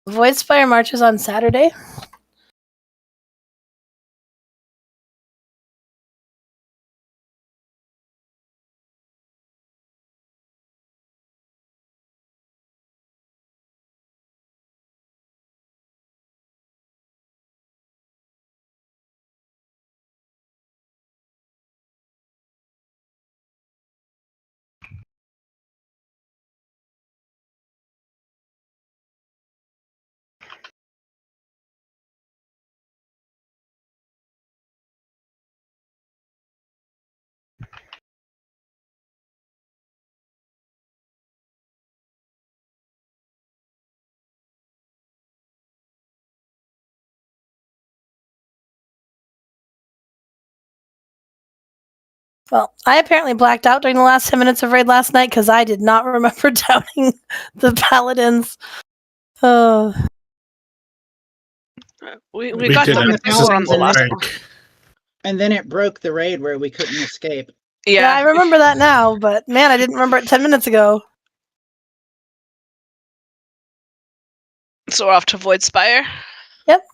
Void Spire marches on Saturday. Well, I apparently blacked out during the last 10 minutes of raid last night because I did not remember downing the paladins. Oh. We got did them it. fixes on the last Like, one. And then it broke the raid where we couldn't escape. Yeah, I remember that now, but man, I didn't remember it 10 minutes ago. So we're off to Void Spire. Yep.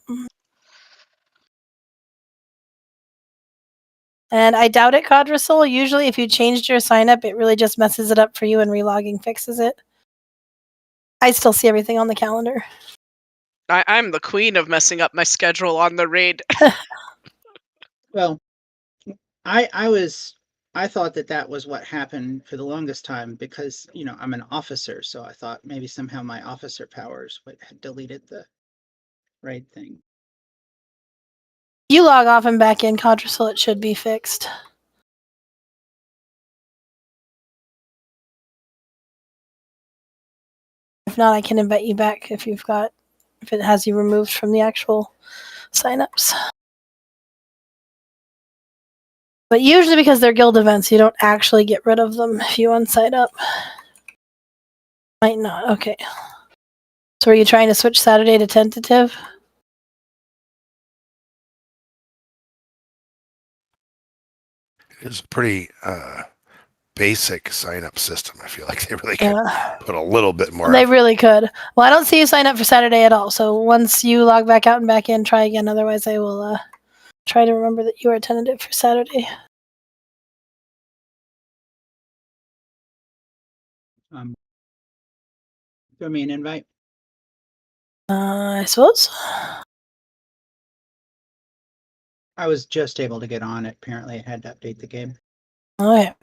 And I doubt it, Quadrisil. Usually if you changed your sign up, it really just messes it up for you and relogging fixes it. I still see everything on the calendar. I'm the queen of messing up my schedule on the raid. Well, I thought that was what happened for the longest time because, you know, I'm an officer. So I thought maybe somehow my officer powers had deleted the raid thing. You log off and back in, Quadrisil, it should be fixed. If not, I can invite you back if it has you removed from the actual signups. But usually because they're guild events, you don't actually get rid of them if you unsign up. Might not, okay. So are you trying to switch Saturday to tentative? It's a pretty basic sign-up system. I feel like they really could put a little bit more. They really could. Well, I don't see you sign up for Saturday at all. So once you log back out and back in, try again. Otherwise, I will try to remember that you are tentative for Saturday. Throw me an invite. I suppose. I was just able to get on. Apparently, it had to update the game. All right.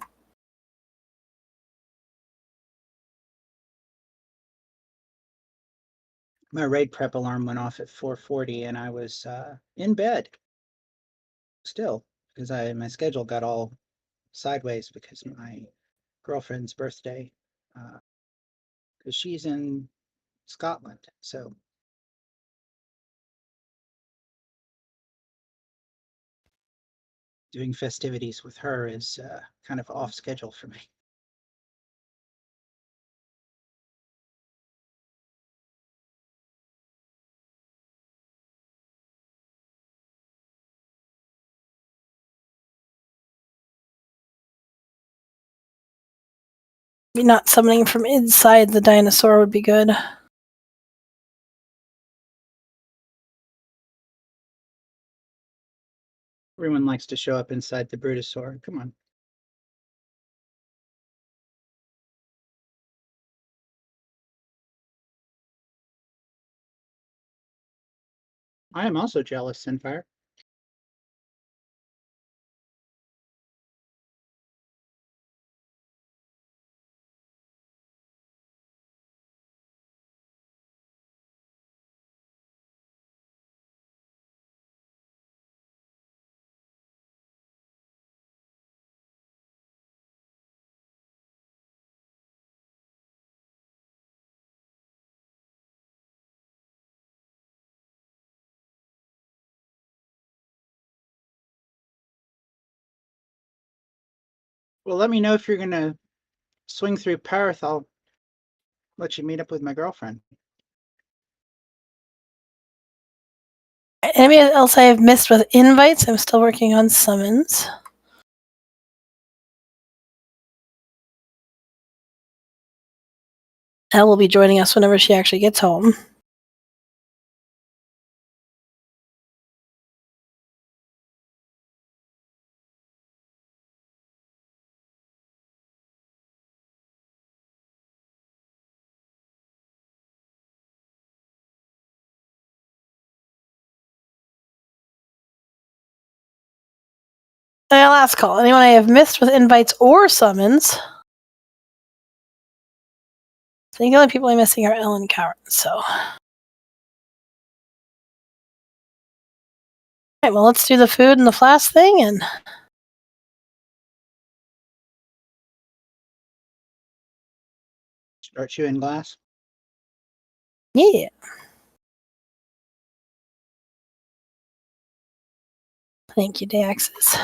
My raid prep alarm went off at 4:40, and I was in bed still because my schedule got all sideways because my girlfriend's birthday, because she's in Scotland. So doing festivities with her is kind of off schedule for me. Not summoning from inside the dinosaur would be good. Everyone likes to show up inside the Brutosaur. Come on. I am also jealous, Sinfire. Well, let me know if you're going to swing through Perth. I'll let you meet up with my girlfriend. Anybody else I have missed with invites? I'm still working on summons. Elle will be joining us whenever she actually gets home. Last call. Anyone I have missed with invites or summons? I think the only people I'm missing are Ellen and Karen, so. Alright, well, let's do the food and the flask thing, and Start chewing glass. yeah. Thank you, Daxis.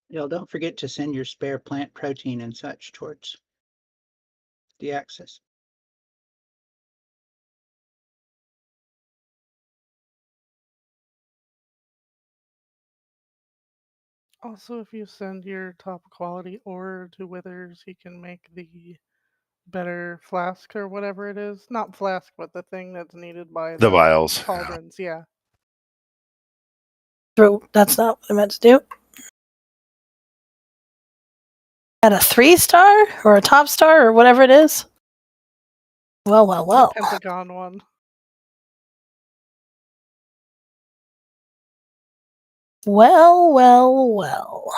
Y'all don't forget to send your spare plant protein and such towards the axis. Also, if you send your top quality ore to Withers, he can make the better flask or whatever it is. Not flask, but the thing that's needed by The vials. Yeah. cauldrons. Yeah. That's not what I meant to do. At a 3-star or a top star or whatever it is. Well, well, well. The Pentagon one. Well, well, well.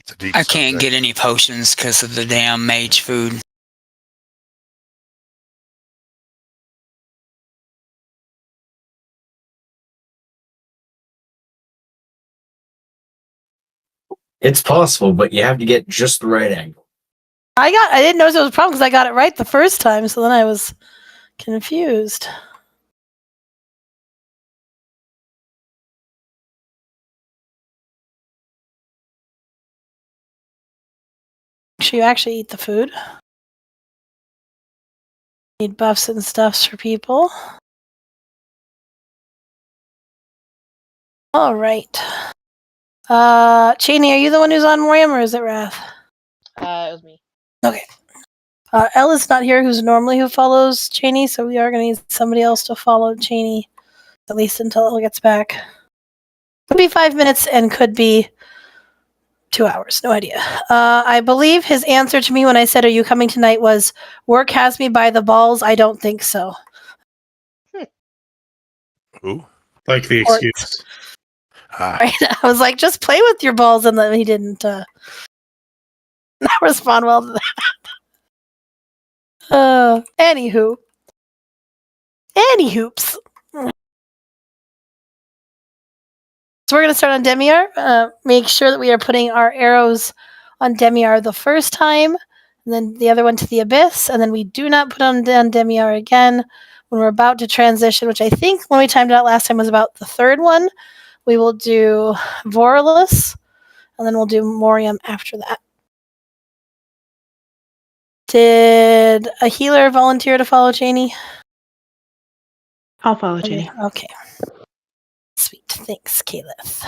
It's a deep I can't subject. get any potions because of the damn mage food. It's possible, but you have to get just the right angle. I didn't notice it was a problem because I got it right the first time, so then I was confused. Make sure you actually eat the food. Need buffs and stuffs for people. All right. Cheney, are you the one who's on Morium, or is it Wrath? It was me. Okay. Ella's not here, who follows Cheney, so we are going to need somebody else to follow Cheney, at least until Ella gets back. Could be 5 minutes and could be 2 hours. No idea. I believe his answer to me when I said, "Are you coming tonight?" was, "Work has me by the balls. I don't think so." Who? Like the Or- excuse. Right? I was like, "Just play with your balls," and then he didn't not respond well to that. Anywho. Anywhoops. So we're going to start on Demiar. Make sure that we are putting our arrows on Demiar the first time, and then the other one to the abyss, and then we do not put on Demiar again when we're about to transition, which I think when we timed it out last time was about the third one. We will do Vorlus, and then we'll do Morium after that. Did a healer volunteer to follow Cheney? I'll follow Jenny. Okay. Sweet. Thanks, Caliph.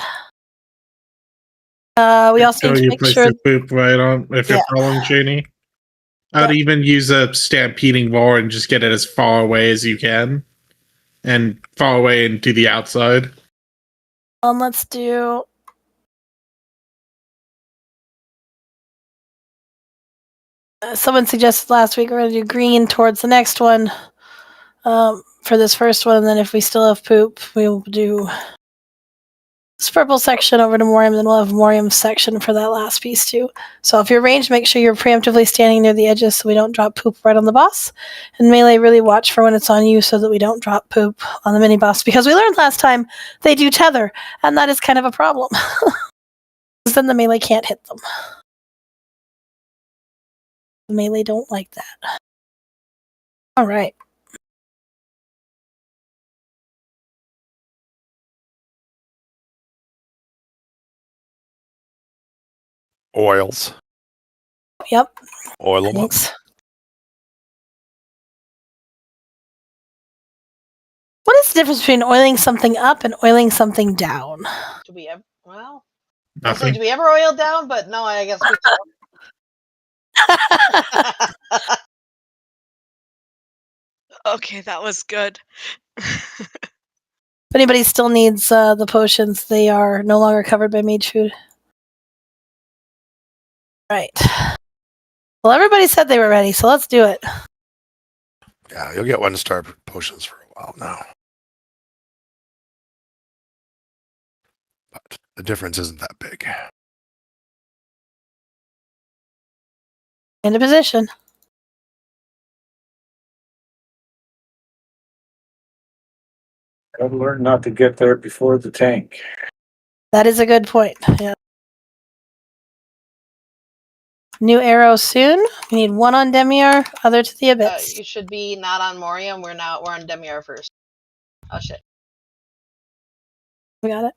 We also So need to you make place sure. your poop right on if you're Yeah. following Cheney. I'd even use a stampeding roar and just get it as far away as you can. And far away into the outside. Let's do. Someone suggested last week we're going to do green towards the next one for this first one, and then if we still have poop, we will do this purple section over to Morium, then we'll have Morium's section for that last piece too. So if you're ranged, make sure you're preemptively standing near the edges so we don't drop poop right on the boss. And melee, really watch for when it's on you so that we don't drop poop on the mini boss, because we learned last time they do tether, and that is kind of a problem. Because then the melee can't hit them. The melee don't like that. All right. Oils. Yep. Oil them up. Thanks. What is the difference between oiling something up and oiling something down? Do we ever? Well, I say, Nothing. do we ever oil down? But no, I guess we Okay, that was good. If anybody still needs the potions, they are no longer covered by mage food. Right. Well, everybody said they were ready, so let's do it. Yeah, you'll get 1-star potions for a while now. But the difference isn't that big. Into position. Gotta learn not to get there before the tank. That is a good point. Yeah. New arrow soon. We need one on Demiar, other to the Abyss. You should be not on Morium. We're on Demiar first. Oh shit. We got it.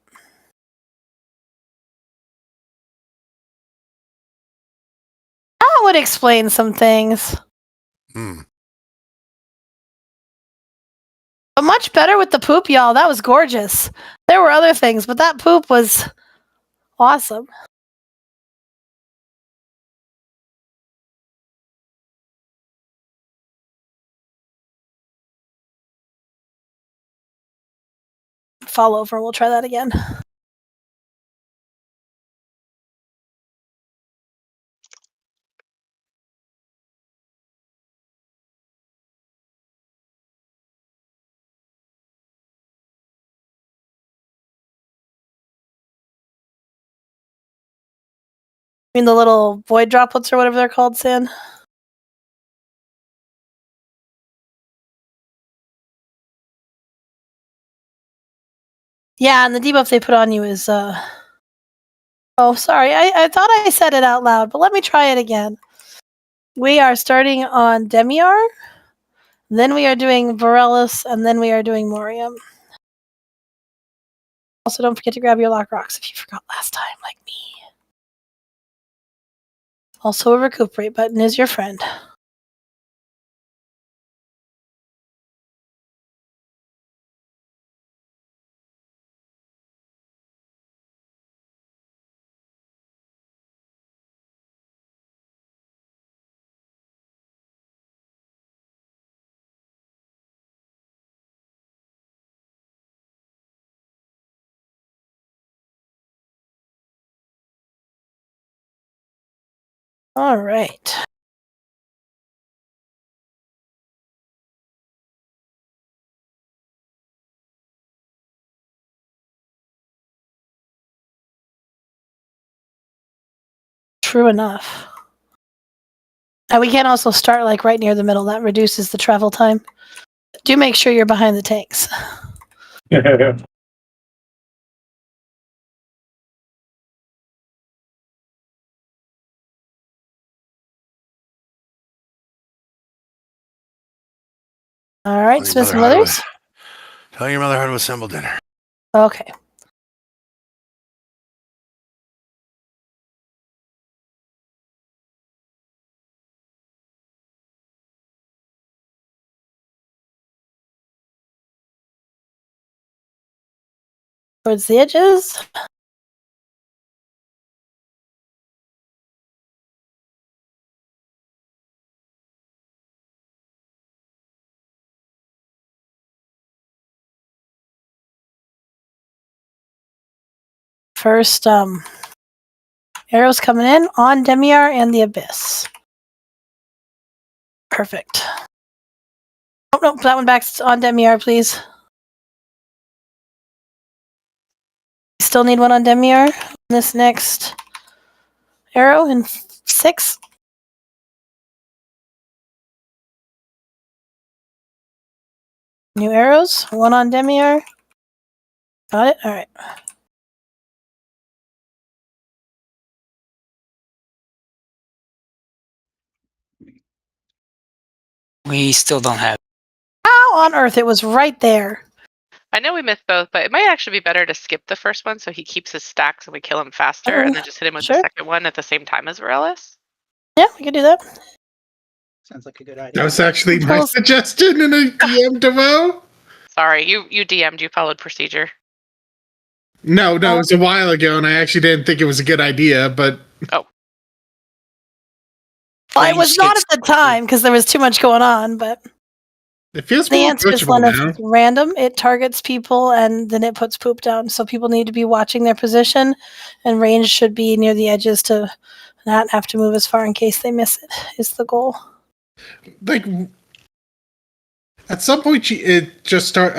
That would explain some things. But much better with the poop, y'all. That was gorgeous. There were other things, but that poop was awesome. Fall over. We'll try that again. I mean the little void droplets or whatever they're called, Sin? Yeah, and the debuff they put on you is oh, sorry. I thought I said it out loud, but let me try it again. We are starting on Demiar, then we are doing Varellus, and then we are doing Morium. Also, don't forget to grab your lock rocks if you forgot last time, like me. Also, a recuperate button is your friend. All right. True enough. And we can also start like right near the middle. That reduces the travel time. Do make sure you're behind the tanks. All right, Smiths and Withers. Tell your mother how to assemble dinner. Okay. Towards the edges. First, arrows coming in on Demiar and the Abyss. Perfect. Oh, no, that one back on Demiar, please. Still need one on Demiar. This next arrow in 6. New arrows. One on Demiar. Got it? All right. We still don't have. How on earth? It was right there. I know we missed both, but it might actually be better to skip the first one so he keeps his stacks and we kill him faster, and then just hit him with the second one at the same time as Varellus. Yeah, we could do that. Sounds like a good idea. That was actually my suggestion in a DM demo. Sorry, you DM'd, you followed procedure. No, it was a while ago, and I actually didn't think it was a good idea, but... Oh. Well, it was not at the time, because there was too much going on, but... It feels The more answer is approachable when now. it's random, it targets people and then it puts poop down. So people need to be watching their position, and range should be near the edges to not have to move as far in case they miss it, is the goal. Like, at some point, it just start.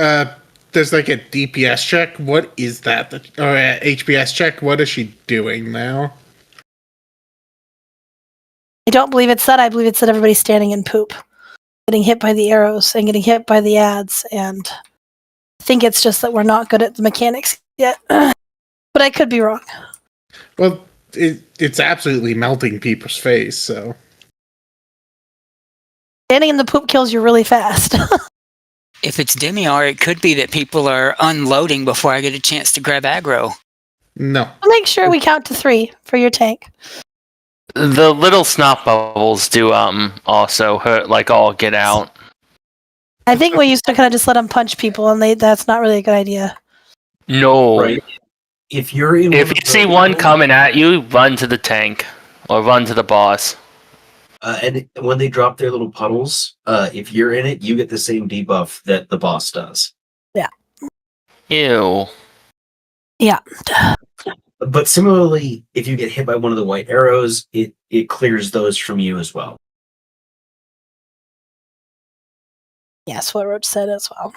There's like a DPS check. What is that? Or a HPS check? What is she doing now? I don't believe it's that. I believe it's that everybody's standing in poop, getting hit by the arrows and getting hit by the ads. And I think it's just that we're not good at the mechanics yet. But I could be wrong. Well, it's absolutely melting people's face, so. Standing in the poop kills you really fast. If it's Demiar, it could be that people are unloading before I get a chance to grab aggro. No. Make sure we count to 3 for your tank. The little snot bubbles do also hurt, like all get out. I think we used to kind of just let them punch people, and that's not really a good idea. No. Right. If you're in, if you see one coming at you, run to the tank or run to the boss. And when they drop their little puddles, if you're in it, you get the same debuff that the boss does. Yeah. Ew. Yeah. But similarly, if you get hit by one of the white arrows, it clears those from you as well. Yes, what Roach said as well.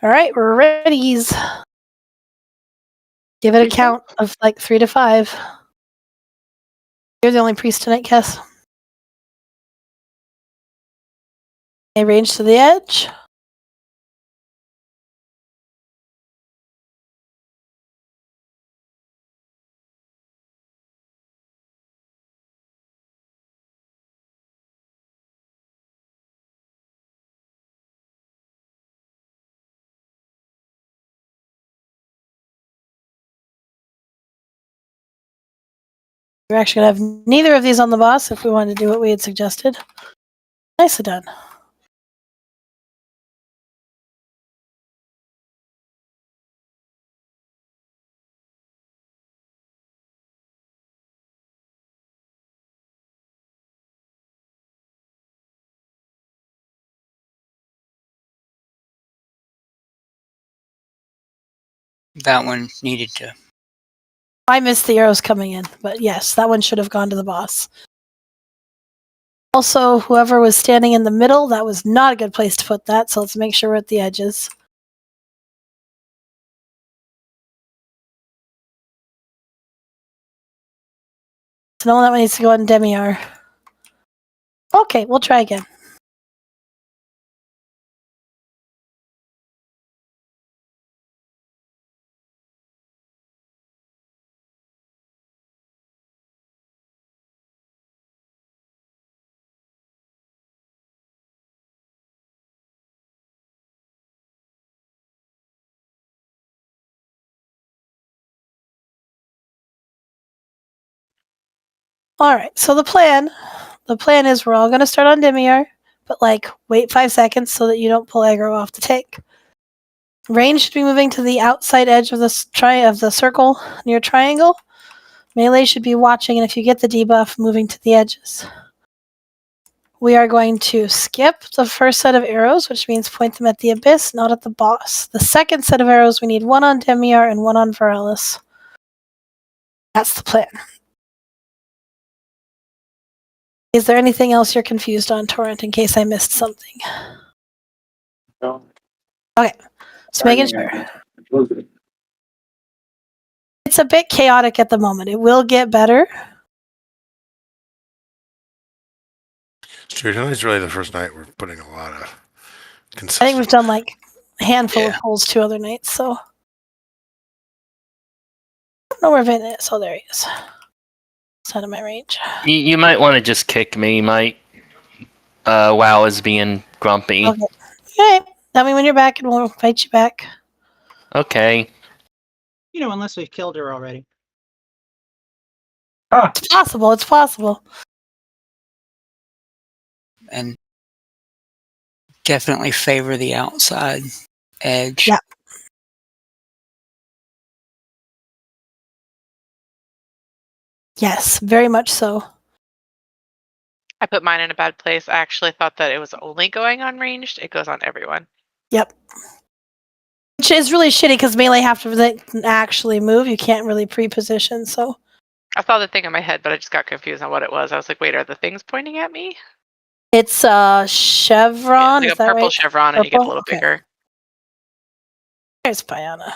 All right, we're ready. Give it a count of like 3 to 5. You're the only priest tonight, Cass. Okay, range to the edge. We're actually going to have neither of these on the boss if we wanted to do what we had suggested. Nicely done. That one needed to. I missed the arrows coming in, but yes, that one should have gone to the boss. Also, whoever was standing in the middle, that was not a good place to put that, so let's make sure we're at the edges. So no one that needs to go on Demiar. Okay, we'll try again. All right, so the plan is we're all going to start on Demiar, but like wait 5 seconds so that you don't pull aggro off the tank. Range should be moving to the outside edge of the circle near triangle. Melee should be watching, and if you get the debuff, moving to the edges. We are going to skip the first set of arrows, which means point them at the abyss, not at the boss. The second set of arrows, we need one on Demiar and one on Veralis. That's the plan. Is there anything else you're confused on, Torrent, in case I missed something? No. Okay, just making sure. It's a bit chaotic at the moment. It will get better. Sure, tonight's really the first night we're putting a lot of consistent. I think we've done like a handful of polls 2 other nights, so. I don't know where Vin is. Oh, there he is. It's out of my range. You might want to just kick me, Mike. WoW is being grumpy. Okay. All right. Tell me when you're back and we'll invite you back. Okay. You know, unless we've killed her already. It's possible. It's possible. And definitely favor the outside edge. Yeah. Yes, very much so. I put mine in a bad place. I actually thought that it was only going on ranged. It goes on everyone. Yep. Which is really shitty because melee have to actually move. You can't really pre-position, so. I saw the thing in my head, but I just got confused on what it was. I was like, wait, are the things pointing at me? It's chevron, Yeah, is it's like a that purple right? chevron, and you get a Purple? little Okay. bigger. There's Piana.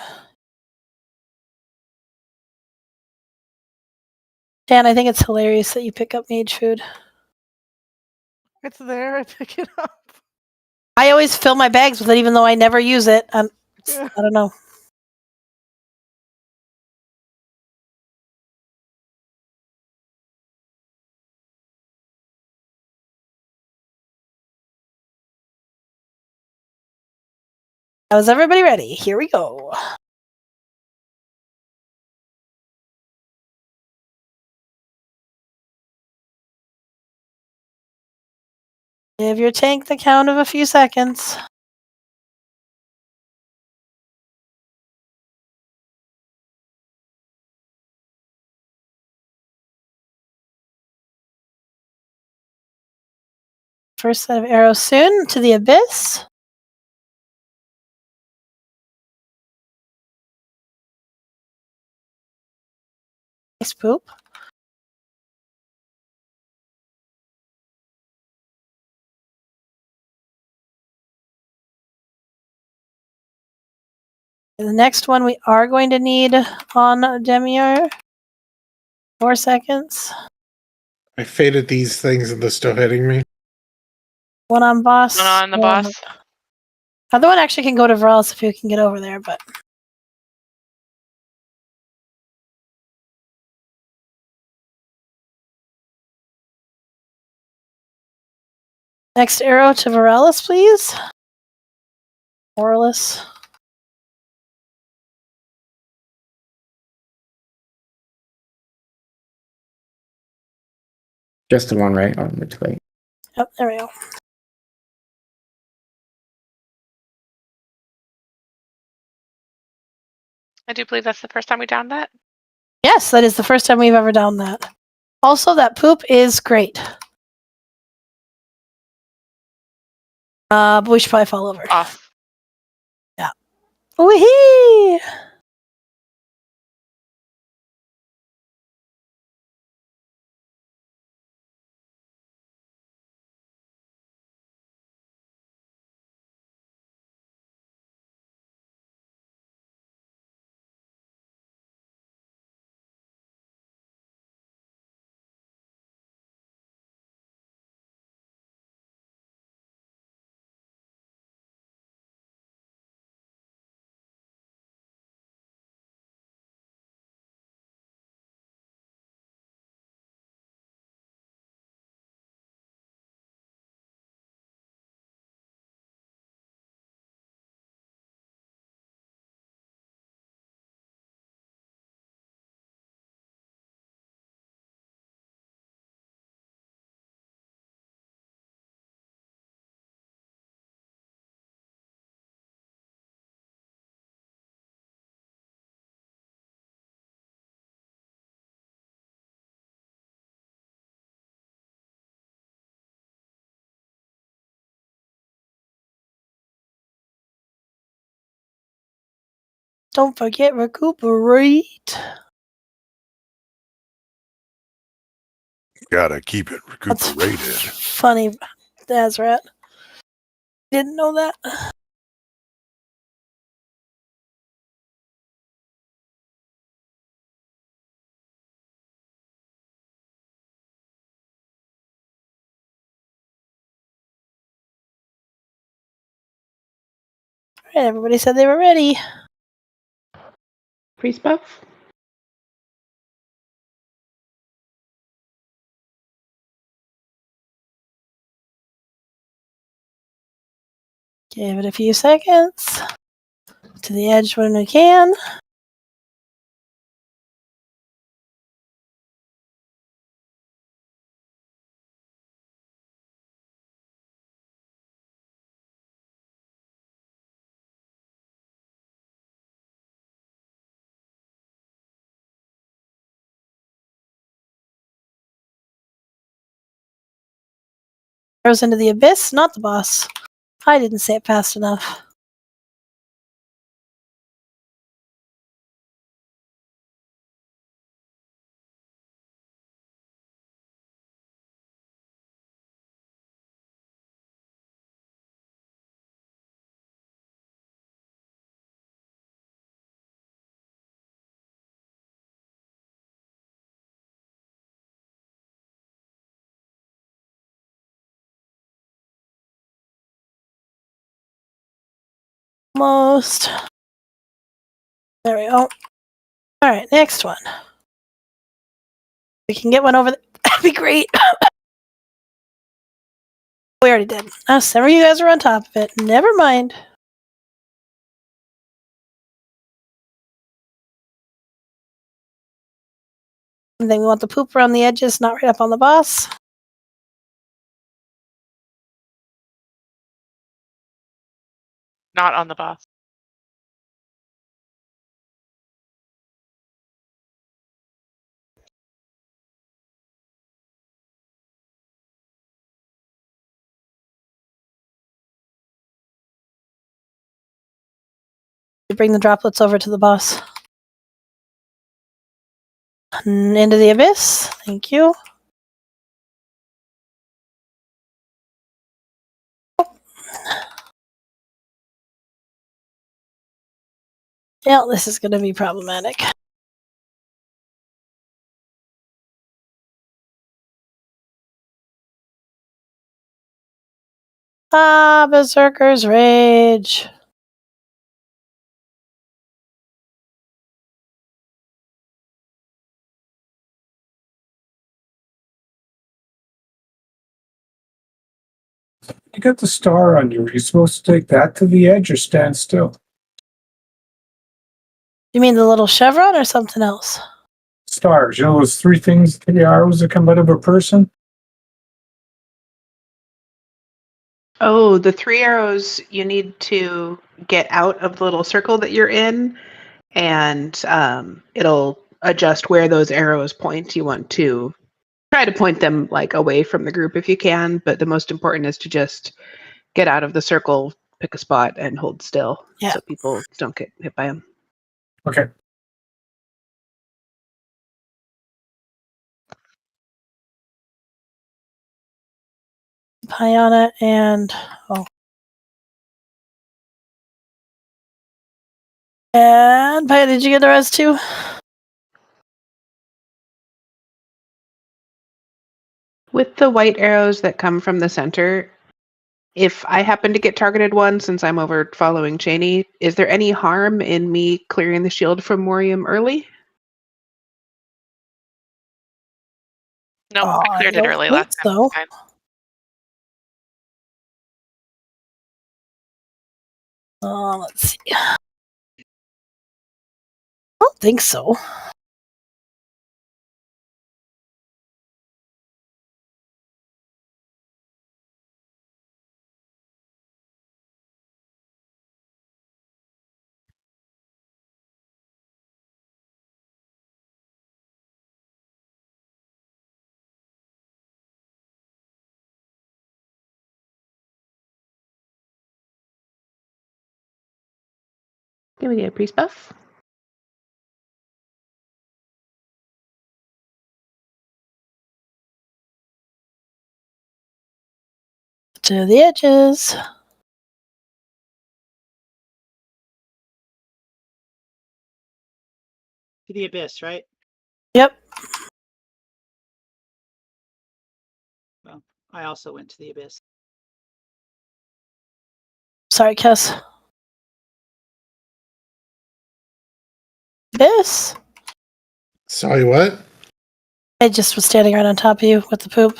Dan, I think it's hilarious that you pick up mage food. It's there. I pick it up. I always fill my bags with it, even though I never use it. I don't know. Now, is everybody ready? Here we go. Give your tank the count of a few seconds. First set of arrows soon to the abyss. Nice poop. The next one we are going to need on Demiur. 4 seconds. I faded these things and they're still hitting me. One on boss. One on the boss. Other one actually can go to Varels if you can get over there, but. Next arrow to Varellus, please. Orlis. Just the one, right? On the plate. Yep, there we go. I do believe that's the first time we downed that. Yes, that is the first time we've ever done that. Also, that poop is great. But we should probably fall over. Off. Yeah. Wee-hee! Don't forget recuperate. Gotta keep it recuperated. Funny, Dazrat. Didn't know that. All right, everybody said they were ready. Priest buff? Give it a few seconds. To the edge when we can. Arrows into the abyss, not the boss. I didn't say it fast enough. Almost. There we go. Alright, next one. We can get one over there. That'd be great. We already did. Some of you guys are on top of it. Never mind. And then we want the poop around the edges, not right up on the boss. Not on the boss. Bring the droplets over to the boss. Into the abyss. Thank you. Yeah, this is going to be problematic. Berserker's Rage. You got the star on you. Are you supposed to take that to the edge or stand still? You mean the little chevron or something else? Stars. You know those three things, three arrows that come out of a person? Oh, the 3 arrows, you need to get out of the little circle that you're in, and it'll adjust where those arrows point. You want to try to point them like away from the group if you can, but the most important is to just get out of the circle, pick a spot, and hold still so people don't get hit by them. Okay. Piana and And Pia, did you get the rest too? With the white arrows that come from the center, if I happen to get targeted one, since I'm over following Cheney, is there any harm in me clearing the shield from Morium early? Nope, I cleared it early last time. So. Let's see. I don't think so. Can we get a priest buff? To the edges. To the abyss, right? Yep. Well, I also went to the abyss. Sorry, Kess. Abyss? Sorry, what? I just was standing right on top of you with the poop.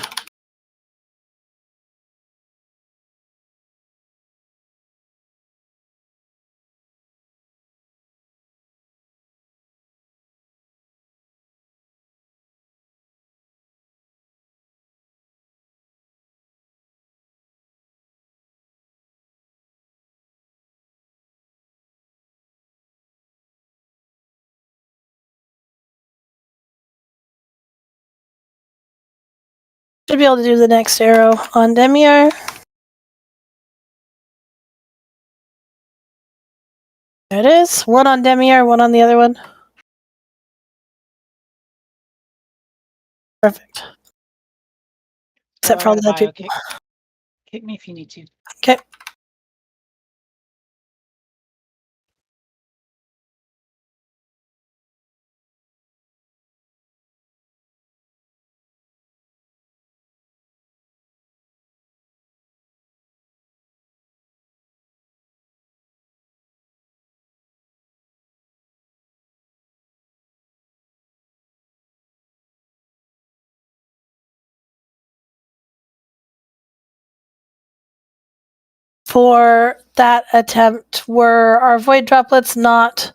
Should be able to do the next arrow on Demiar. There it is. One on Demiar, one on the other one. Perfect. Except for all the dead people. Kick me if you need to. Okay. For that attempt, were our void droplets not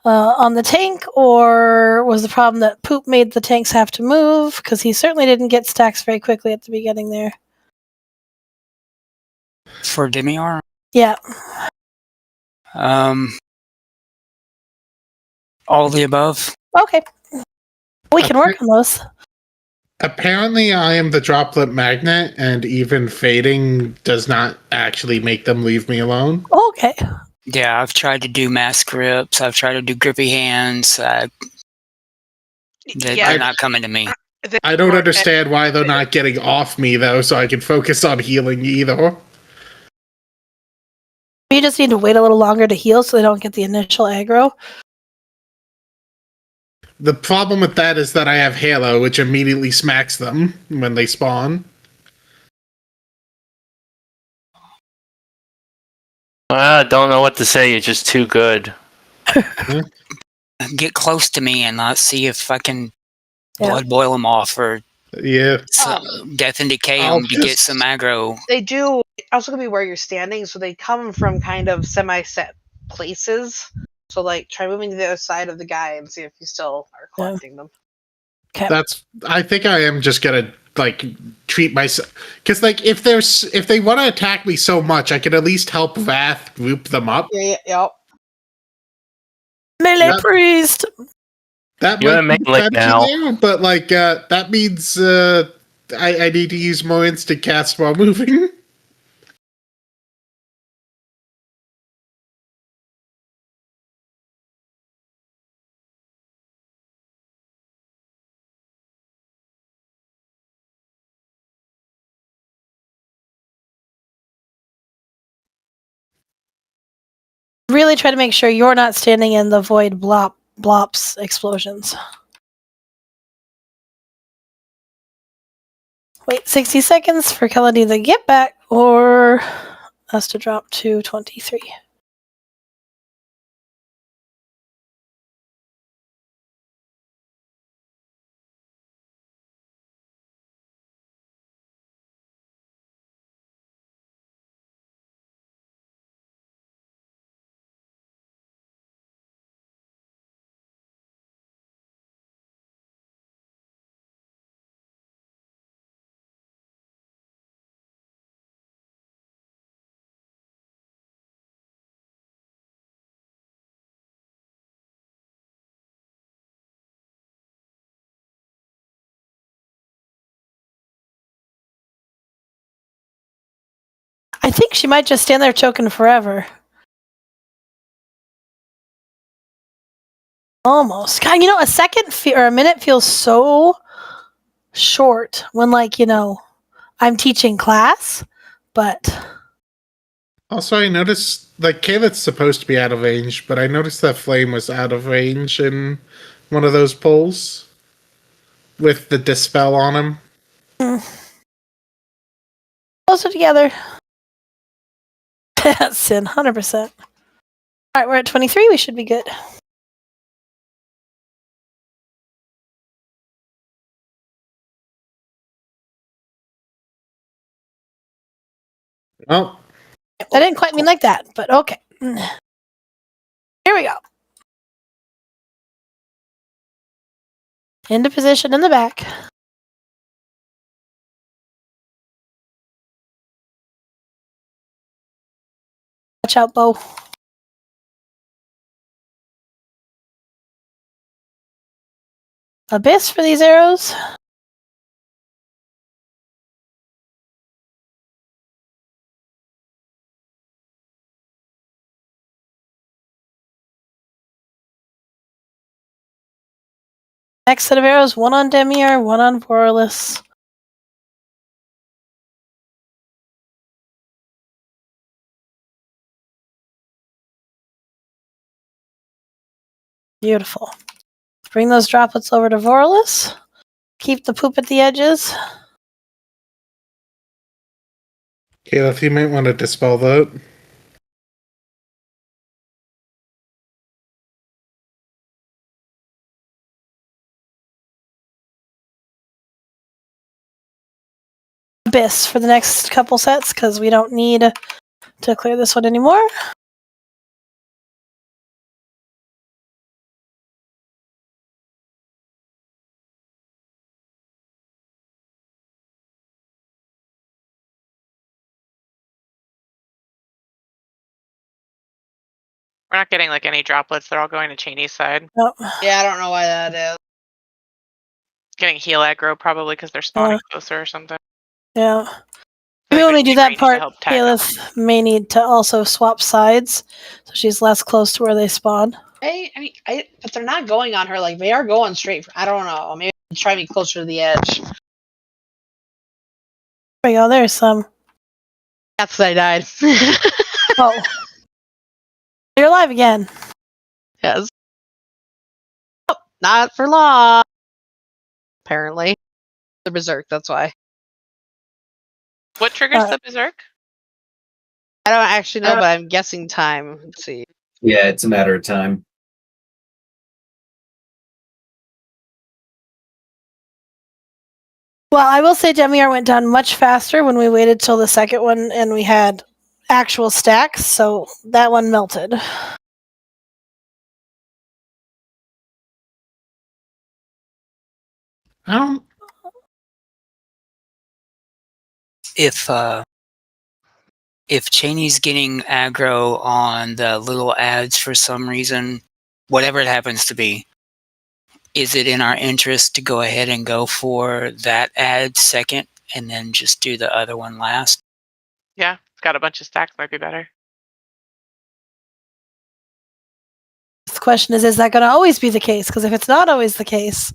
on the tank, or was the problem that poop made the tanks have to move? Because he certainly didn't get stacks very quickly at the beginning there. For Demiar? Yeah. All the above. Okay. We can work on those. Apparently, I am the droplet magnet, and even fading does not actually make them leave me alone. Okay. Yeah, I've tried to do mass grips. I've tried to do grippy hands. They're not coming to me. I don't understand why they're not getting off me, though, so I can focus on healing either. You just need to wait a little longer to heal so they don't get the initial aggro. The problem with that is that I have Halo, which immediately smacks them when they spawn. I don't know what to say. You're just too good. Get close to me and I'll see if I can blood boil them off or death and decay them to get some aggro. They do also gonna be where you're standing, so they come from kind of semi-set places. So like, try moving to the other side of the guy and see if you still are collecting them. I think I am just gonna treat myself, because if they want to attack me so much, I can at least help Vath group them up. Yep. Melee priest. That You're might be a melee now. there, but that means I need to use more instant cast while moving. Really try to make sure you're not standing in the void blops explosions. Wait 60 seconds for Kelly to either get back or us to drop to 23. I think she might just stand there choking forever. Almost. God, a second or a minute feels so short when, I'm teaching class, but... Also, I noticed, Kayla's supposed to be out of range, but I noticed that Flame was out of range in one of those pulls with the Dispel on him. Closer together. Sin, 100%. Alright, we're at 23. We should be good. Oh. I didn't quite mean like that, but okay. Here we go. Into position in the back. Watch out, Bo. Abyss for these arrows. Next set of arrows, one on Demir, one on Vorlis. Beautiful. Bring those droplets over to Vorlis. Keep the poop at the edges. Caleb, you might want to dispel that. Abyss for the next couple sets because we don't need to clear this one anymore. We're not getting like any droplets. They're all going to Cheney's side. Nope. Yeah, I don't know why that is. Getting heal aggro probably because they're spawning closer or something. Yeah. So Maybe when we do that to part, help tag Kaelith may need to also swap sides so she's less close to where they spawn. But they're not going on her. Like, they are going straight. I don't know. Maybe try me closer to the edge. There we go. There's some. That's I died. Oh. You're alive again. Yes. Oh, not for long. Apparently. The Berserk, that's why. What triggers the Berserk? I don't actually know, but I'm guessing time. Let's see. Yeah, it's a matter of time. Well, I will say Demir went down much faster when we waited till the second one and we had actual stacks, so that one melted. If Cheney's getting aggro on the little ads for some reason, whatever it happens to be, is it in our interest to go ahead and go for that ad second and then just do the other one last? Yeah, it's got a bunch of stacks. Might be better. The question is that going to always be the case? Because if it's not always the case...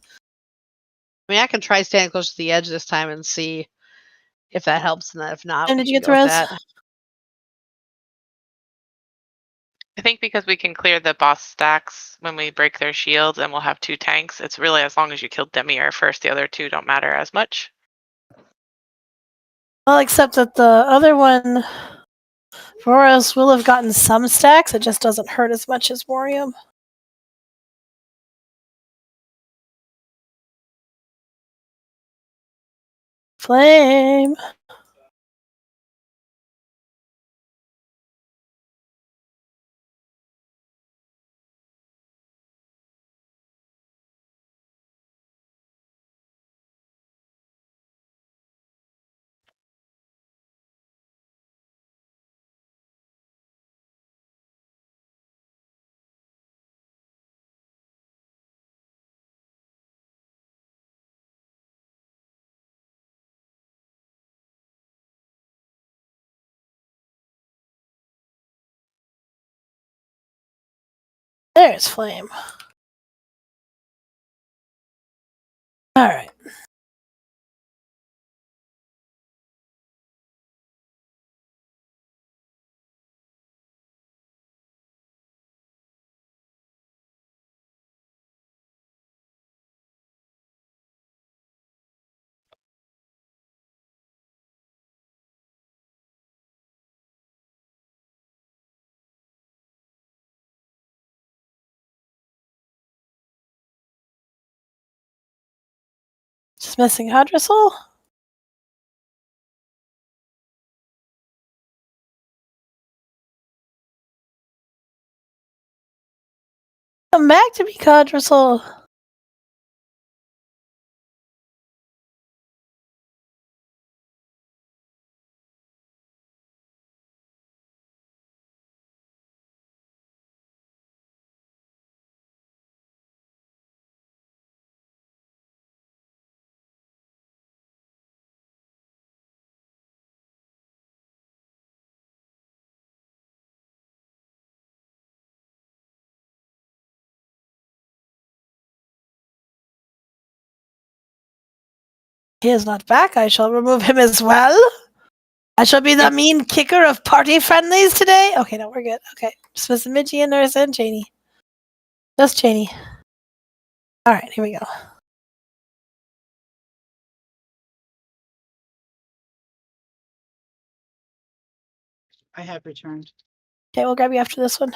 I mean, I can try standing close to the edge this time and see if that helps, and then if not, And we did you can get the go with res? that. I think because we can clear the boss stacks when we break their shields and we'll have 2 tanks, it's really as long as you killed Demir first, the other 2 don't matter as much. Well, except that the other one, Voros, will have gotten some stacks. It just doesn't hurt as much as Morium. Flame. There's Flame. All right. Just missing Hadrasul? Come back to me, Hadrasul. He is not back. I shall remove him as well. I shall be the mean kicker of party friendlies today. Okay, no, we're good. Okay, just Miss Midgie and Nurse and Janie. Just Janie. All right, here we go. I have returned. Okay, we'll grab you after this one.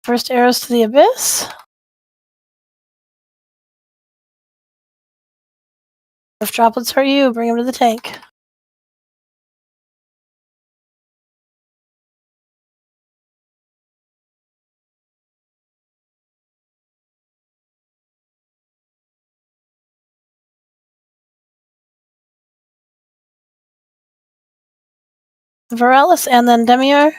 First arrows to the abyss. If droplets hurt you, bring them to the tank. Varelis and then Demiar.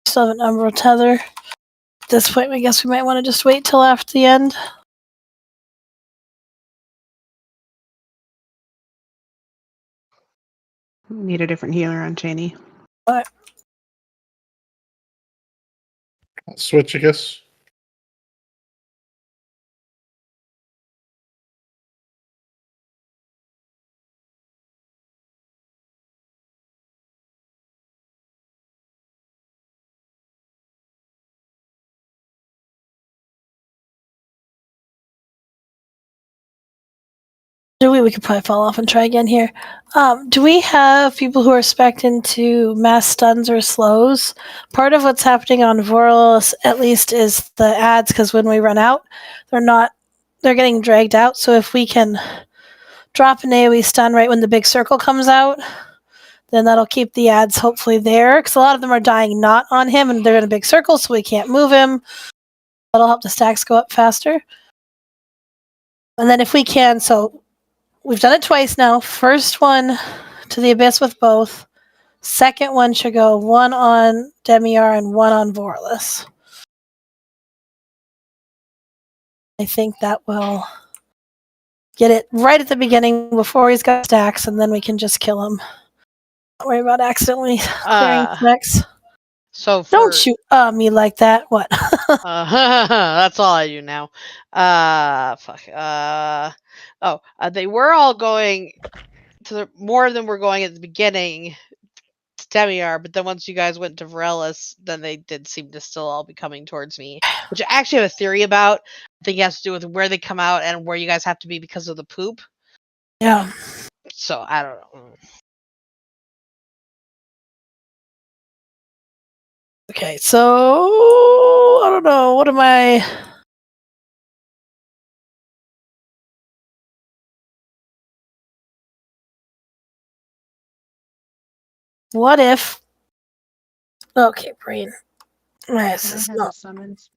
Still have an Umbral tether. At this point, I guess we might want to just wait till after the end. Need a different healer on Cheney. But I'll switch, I guess. we could probably fall off and try again here. Do we have people who are spec'd into mass stuns or slows? Part of what's happening on Voralis, at least, is the ads, because when we run out, they're getting dragged out. So if we can drop an AoE stun right when the big circle comes out, then that'll keep the ads hopefully there, because a lot of them are dying not on him, and they're in a big circle, so we can't move him. That'll help the stacks go up faster. And then if we can, so we've done it twice now. First one to the abyss with both. Second one should go one on Demiar and one on Voralis. I think that will get it right at the beginning before he's got stacks, and then we can just kill him. Don't worry about accidentally clearing stacks. So Don't shoot me like that. What? That's all I do now. Fuck. They were all going to more of them were going at the beginning to Demiar, but then once you guys went to Varelis, then they did seem to still all be coming towards me, which I actually have a theory about. I think it has to do with where they come out and where you guys have to be because of the poop. Yeah. So I don't know. Okay, so I don't know. What am I? What if? Okay, brain. This is not summons.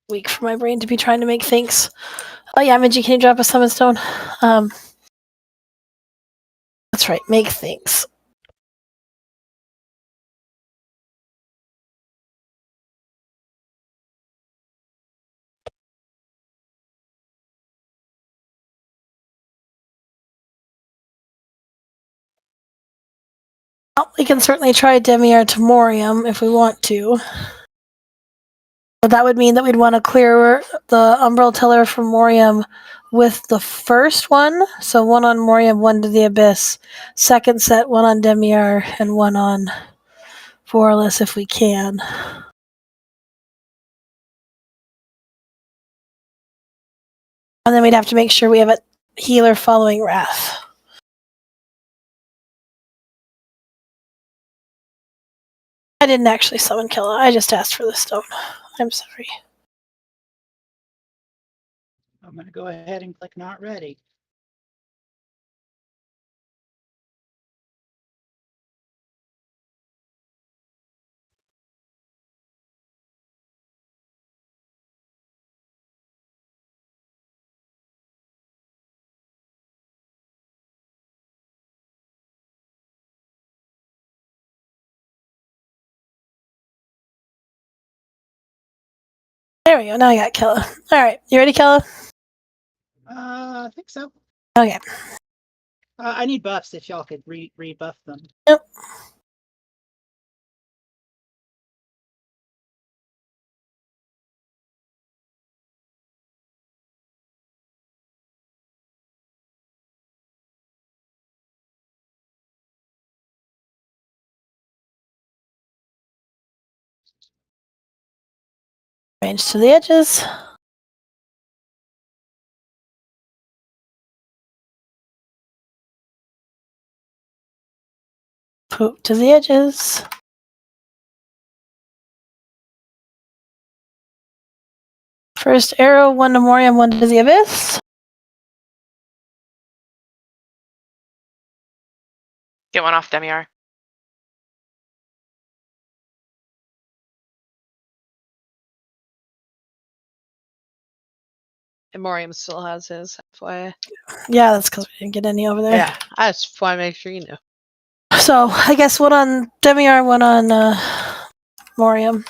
weak for my brain to be trying to make things. Oh yeah, Midgie, can you drop a summon stone? That's right. Make things. Well, we can certainly try Demiar to Morium if we want to. But that would mean that we'd want to clear the Umbral Tiller from Morium with the first one. So one on Morium, one to the Abyss. Second set, one on Demiar, and one on Voralis if we can. And then we'd have to make sure we have a healer following Wrath. I didn't actually summon Killa. I just asked for the stone. I'm sorry. I'm going to go ahead and click not ready. There we go. Now I got Kella. All right, you ready, Kella? I think so. Okay. I need buffs if y'all could rebuff them. Yep. Range to the edges. Poop to the edges. First arrow, 1 to Morium, 1 to the abyss. Get one off Demiar. And Morium still has his. FYI. Yeah, that's because we didn't get any over there. Yeah, I just want to make sure you knew. So I guess 1 on Demiar, 1 on Morium.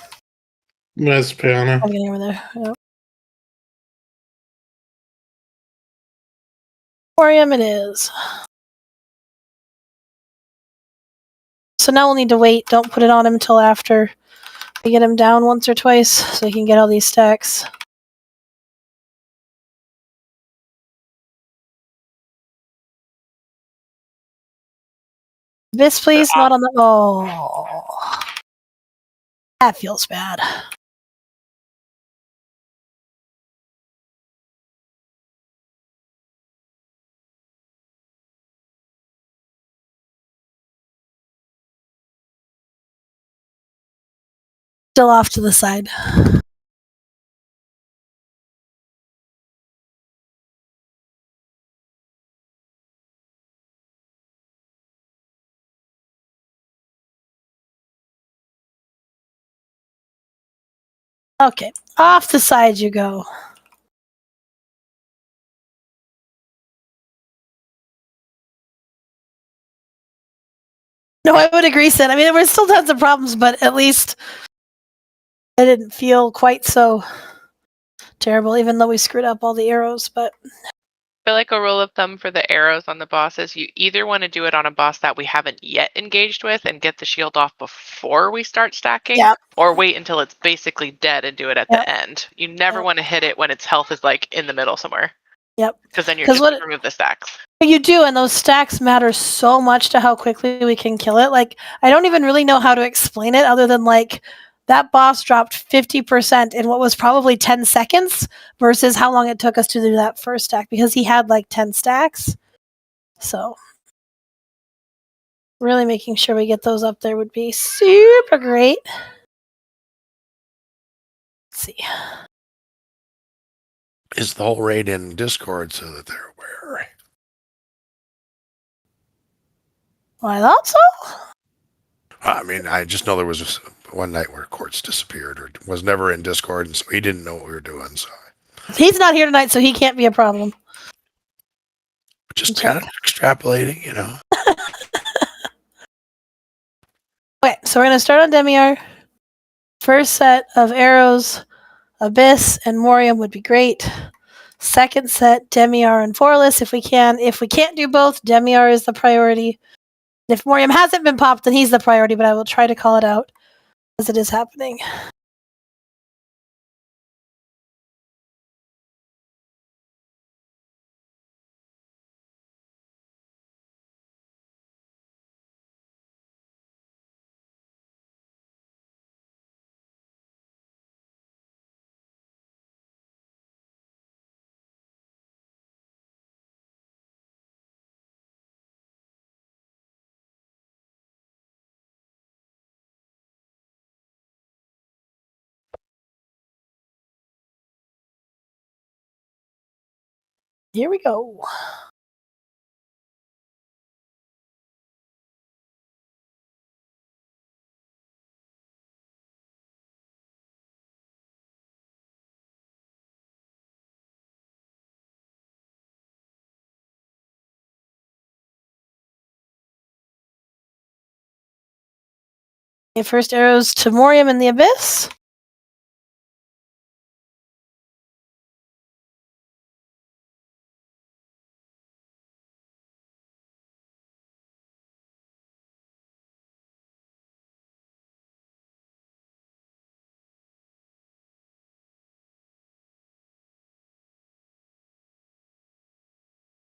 Vespiana. I'm getting over there. Yep. Morium it is. So now we'll need to wait. Don't put it on him until after we get him down once or twice so he can get all these stacks. This, please, not on the. Oh. That feels bad. Still off to the side. Okay, off the side you go. No, I would agree, Sid. I mean, there were still tons of problems, but at least it didn't feel quite so terrible, even though we screwed up all the arrows. But I feel like a rule of thumb for the arrows on the boss is you either want to do it on a boss that we haven't yet engaged with and get the shield off before we start stacking, or wait until it's basically dead and do it at the end. You never want to hit it when its health is like in the middle somewhere. Yep. Because then you're just going to remove the stacks. You do, and those stacks matter so much to how quickly we can kill it. Like, I don't even really know how to explain it other than, like, that boss dropped 50% in what was probably 10 seconds versus how long it took us to do that first stack because he had, like, 10 stacks. So, really making sure we get those up there would be super great. Let's see. Is the whole raid in Discord so that they're aware? Well, I thought so. I mean, I just know there was one night where Quartz disappeared or was never in Discord, and so he didn't know what we were doing. So He's not here tonight, so he can't be a problem. just kind of extrapolating, you know. Okay, so we're going to start on Demiar. First set of arrows, Abyss and Morium would be great. Second set, Demiar and Forless if we can. If we can't do both, Demiar is the priority. If Morium hasn't been popped, then he's the priority, but I will try to call it out as it is happening. Here we go. Okay, first arrows to Morium in the Abyss.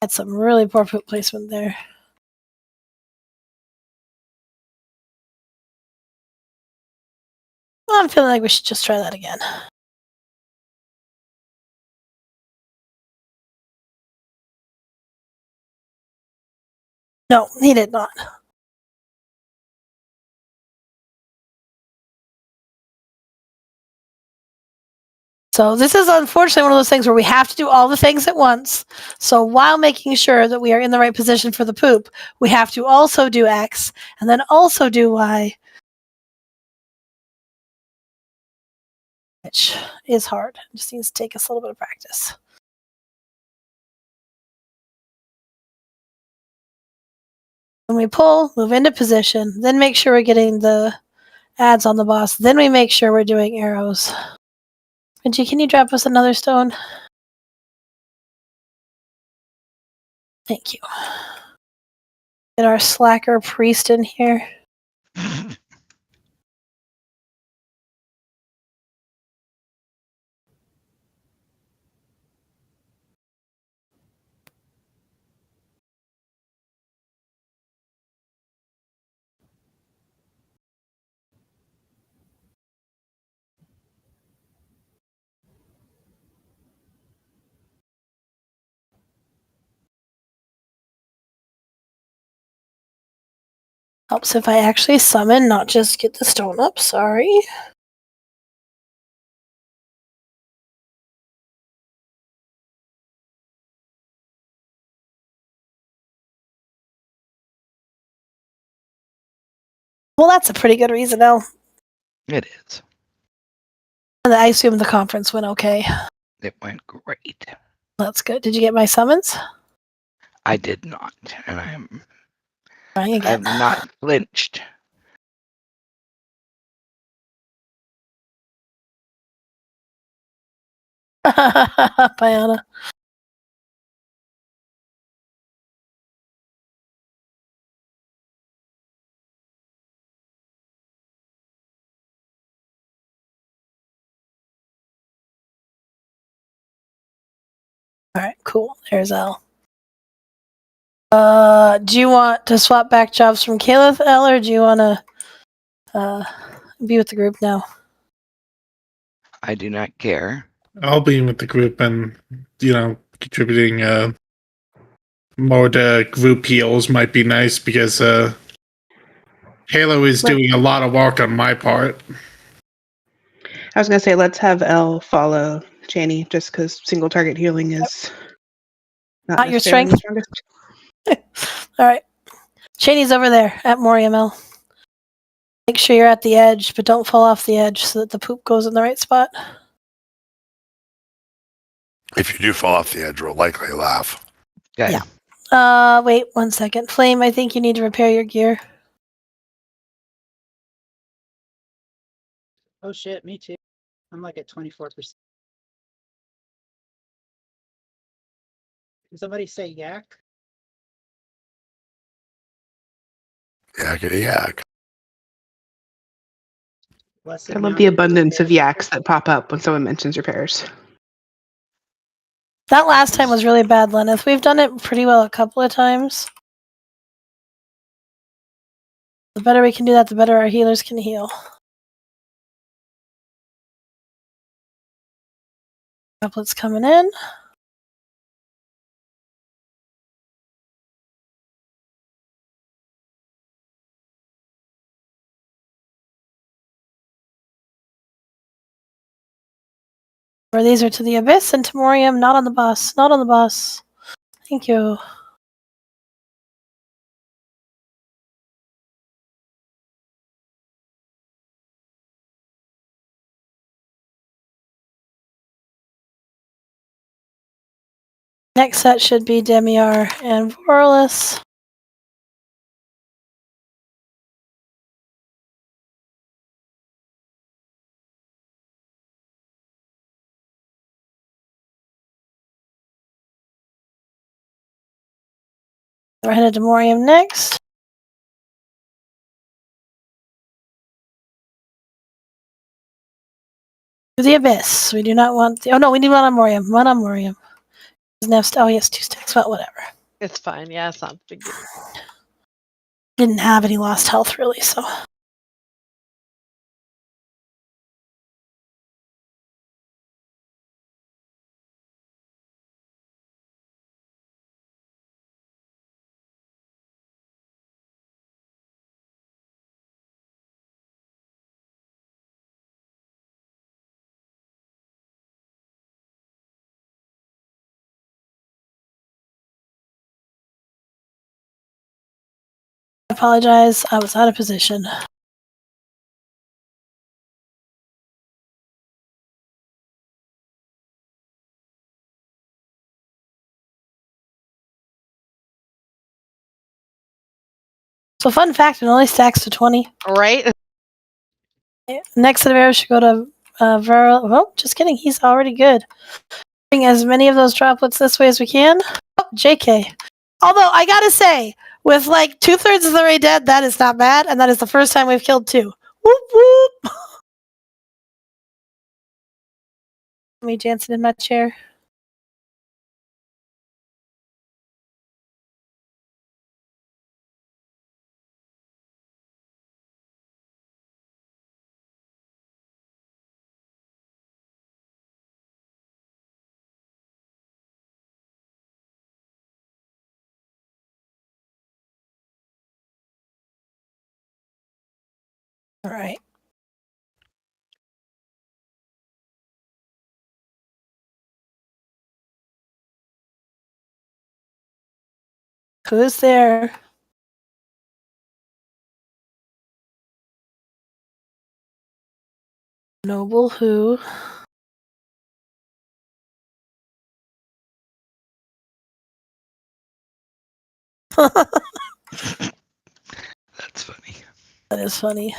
Had some really poor poop placement there. I'm feeling like we should just try that again. No, he did not. So this is unfortunately one of those things where we have to do all the things at once. So while making sure that we are in the right position for the poop, we have to also do X and then also do Y, which is hard. It just needs to take us a little bit of practice. When we pull, move into position, then make sure we're getting the adds on the boss. Then we make sure we're doing arrows. Benji, can you drop us another stone? Thank you. Get our slacker priest in here. Helps if I actually summon, not just get the stone up. Sorry. Well, that's a pretty good reason, El. It is. I assume the conference went okay. It went great. That's good. Did you get my summons? I did not, and I Trying again. have not flinched. Piana. All right, cool. There's L. Do you want to swap back jobs from Caleb, L, or do you want to be with the group now? I do not care. I'll be with the group and, contributing more to group heals might be nice because Halo is doing a lot of work on my part. I was gonna say let's have Elle follow Chani just because single target healing is not your necessarily strength. the strongest. All right. Chani's over there at Moriam L. Make sure you're at the edge, but don't fall off the edge so that the poop goes in the right spot. If you do fall off the edge, we'll likely laugh. Okay. Yeah. Wait 1 second. Flame, I think you need to repair your gear. Oh shit, me too. I'm like at 24%. Did somebody say yak? Yakety yak. I love the abundance of yaks that pop up when someone mentions repairs. That last time was really bad, Lenneth. We've done it pretty well a couple of times. The better we can do that, the better our healers can heal. Couplets coming in. Or these are to the Abyss and to Moriam, not on the bus. Not on the bus. Thank you. Next set should be Demiar and Vorlis. We're headed to Moriam next. To the Abyss. We do not want the... Oh no, we need one on Moriam. One on Moriam. Oh, he has 2 stacks. Well, whatever. It's fine. Yeah, it's not a big deal. Didn't have any lost health really, so. I apologize. I was out of position. So fun fact, it only stacks to 20. Right? Next set of arrows should go to Viral. Oh, just kidding. He's already good. Bring as many of those droplets this way as we can. Oh, JK. Although, I gotta say, with like 2/3 of the array dead, that is not bad, and that is the first time we've killed 2. Whoop whoop! Me, Jansen, in my chair. All right. Who's there? Noble who? That's funny. That is funny.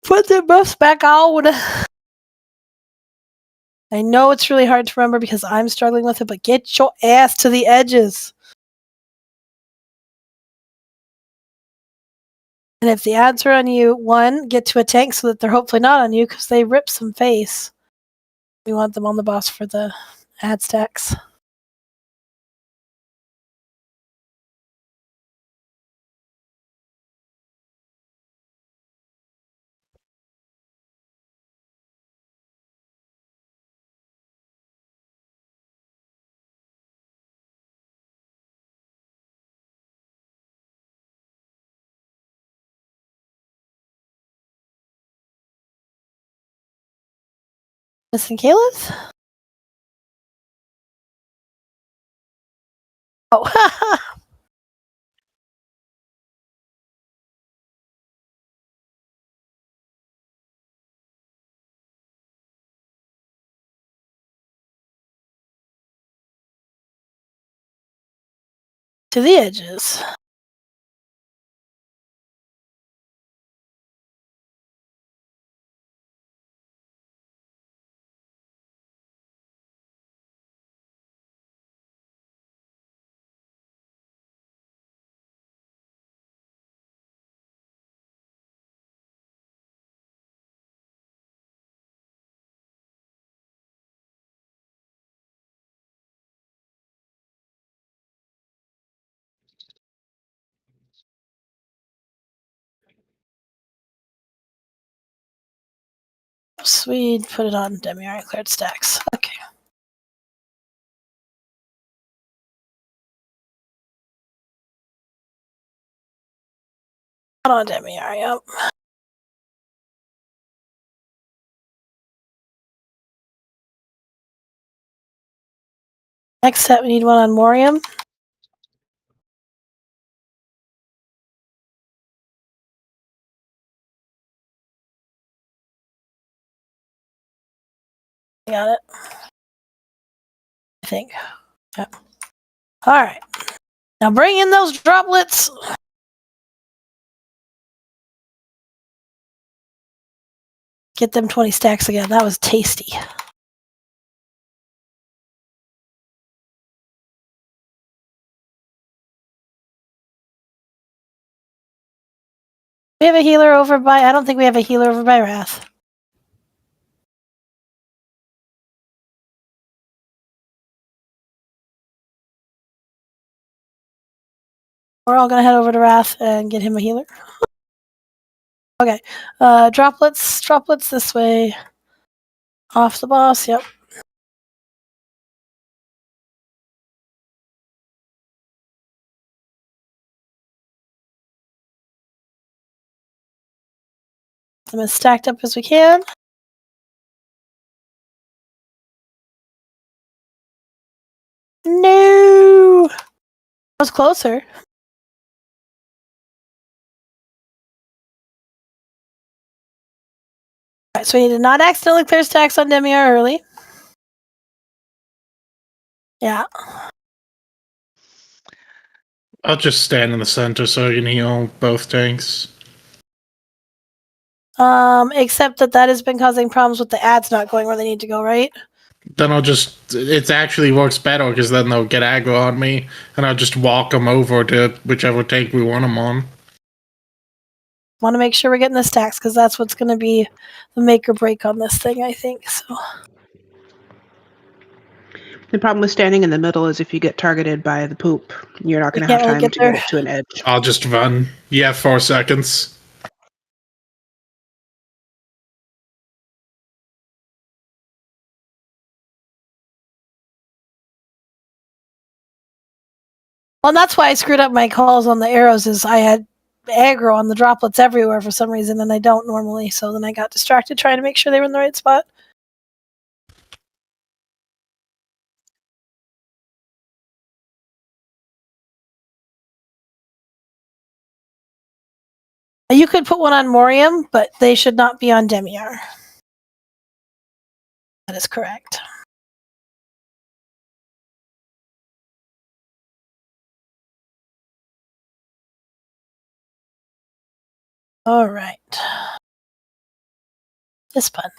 Put the buffs back on. I know it's really hard to remember because I'm struggling with it, but get your ass to the edges. And if the ads are on you, 1, get to a tank so that they're hopefully not on you because they rip some face. We want them on the boss for the ad stacks. Missing Caliph? Oh, to the edges. Sweet, put it on Demi cleared stacks. Okay. Put on Demi, yep. Next set, we need one on Morium. Got it. I think. Yep. All right. Now bring in those droplets. Get them 20 stacks again. That was tasty. We have a healer over by. I don't think we have a healer over by Wrath. We're all gonna head over to Wrath and get him a healer. Okay. Droplets this way. Off the boss, yep. Them as stacked up as we can. No! That was closer. Alright, so we need to not accidentally clear stacks on Demiar early. Yeah. I'll just stand in the center so I can heal both tanks. Except that has been causing problems with the ads not going where they need to go, right? Then it actually works better because then they'll get aggro on me and I'll just walk them over to whichever tank we want them on. Want to make sure we're getting the stacks because that's what's going to be the make or break on this thing, I think. So The problem with standing in the middle is if you get targeted by the poop, you're not going to have time to get it to an edge. I'll just run. You have 4 seconds. Well, and that's why I screwed up my calls on the arrows. Is I had aggro on the droplets everywhere for some reason, and I don't normally. So then I got distracted trying to make sure they were in the right spot. You could put one on Morium, but they should not be on Demiar. That is correct. All right. This button.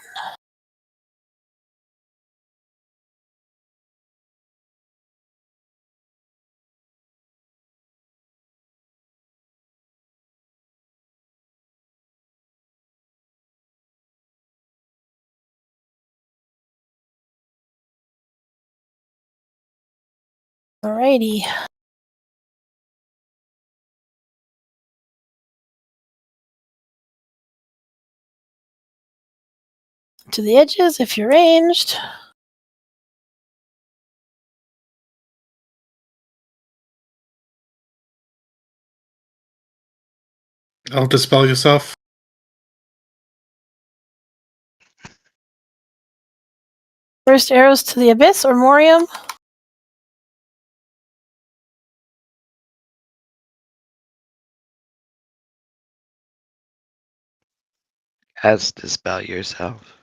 Alrighty. To the edges if you're ranged. I'll dispel yourself. First arrows to the abyss or Morium. As dispel yourself.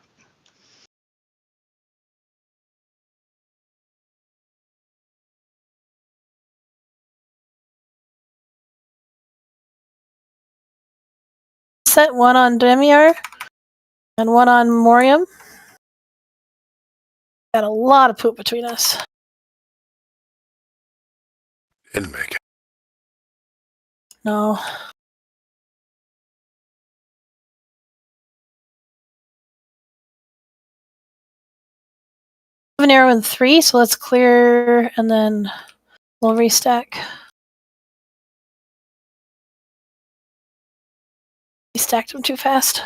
Set one on Demiar and one on Morium. Got a lot of poop between us. Didn't make it. No. An arrow in 3, so let's clear and then we'll restack. We stacked them too fast.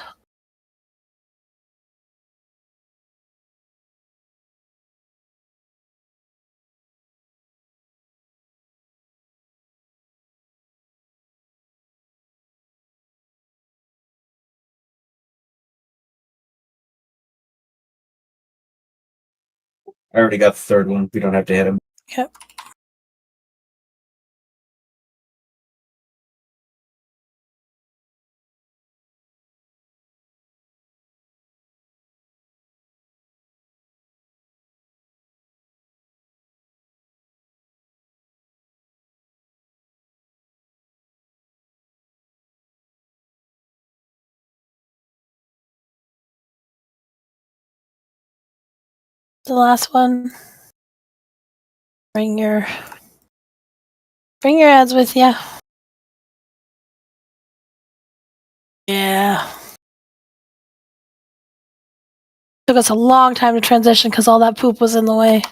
I already got the third one. We don't have to hit him. Yep. The last one. Bring your ads with you. Yeah. Took us a long time to transition because all that poop was in the way.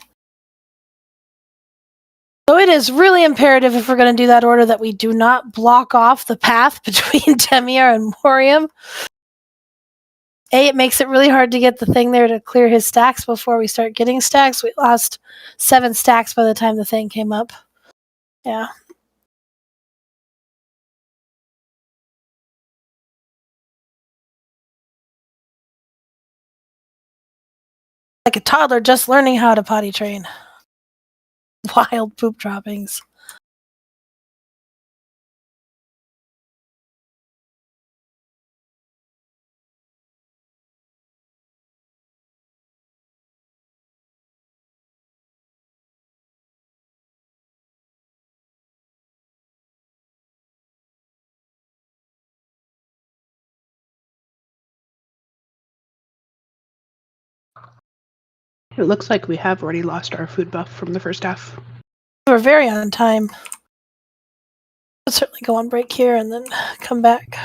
So it is really imperative if we're going to do that order that we do not block off the path between Temir and Morium. It makes it really hard to get the thing there to clear his stacks before we start getting stacks. We lost 7 stacks by the time the thing came up. Yeah. Like a toddler just learning how to potty train. Wild poop droppings. It looks like we have already lost our food buff from the first half. We're very on time. We'll certainly go on break here and then come back.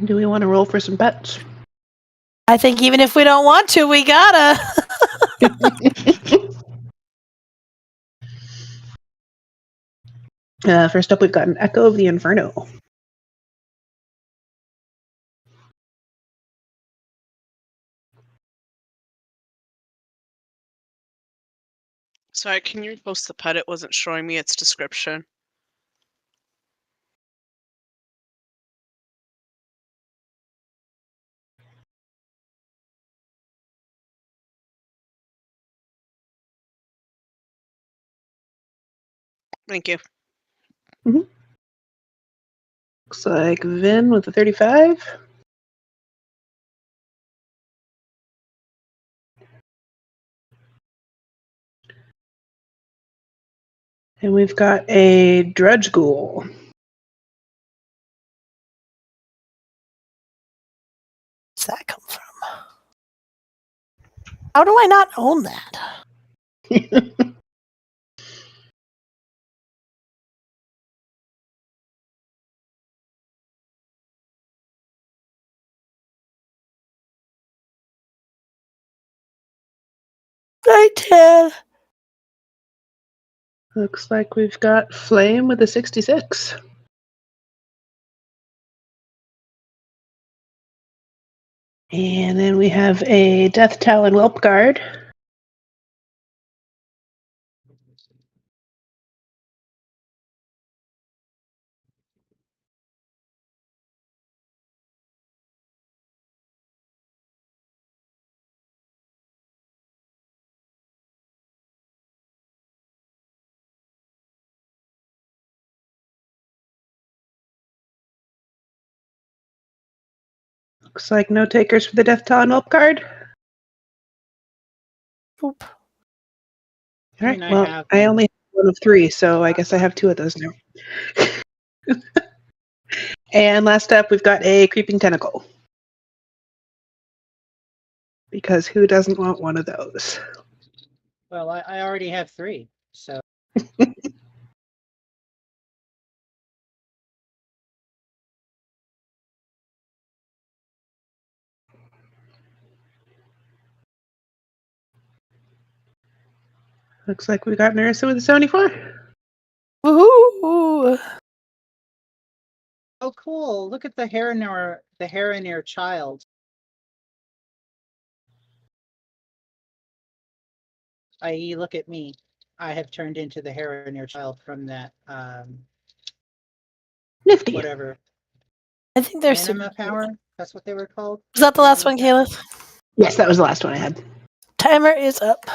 Do we want to roll for some bets? I think even if we don't want to, we gotta. First up, we've got an Echo of the Inferno. Sorry, can you post the pet? It wasn't showing me its description. Thank you. Mm-hmm. Looks like Vin with the 35. And we've got a Drudge Ghoul. Where's that come from? How do I not own that? I did. Looks like we've got Flame with a 66. And then we have a Death Talon Whelp Guard. Looks like no takers for the Death Talon Whelp Guard. Oop. All right, well, I only have one of 3, so I guess I have 2 of those now. And last up, we've got a Creeping Tentacle. Because who doesn't want one of those? Well, I already have 3, so. Looks like we got Marissa with a 74. Woohoo! Oh, cool! Look at the Heronir child. I.e., look at me. I have turned into the Heronir child from that Nifty. whatever. I think there's Anima power. That's what they were called. Was that the last one, Caleb? Yes, that was the last one I had. Timer is up.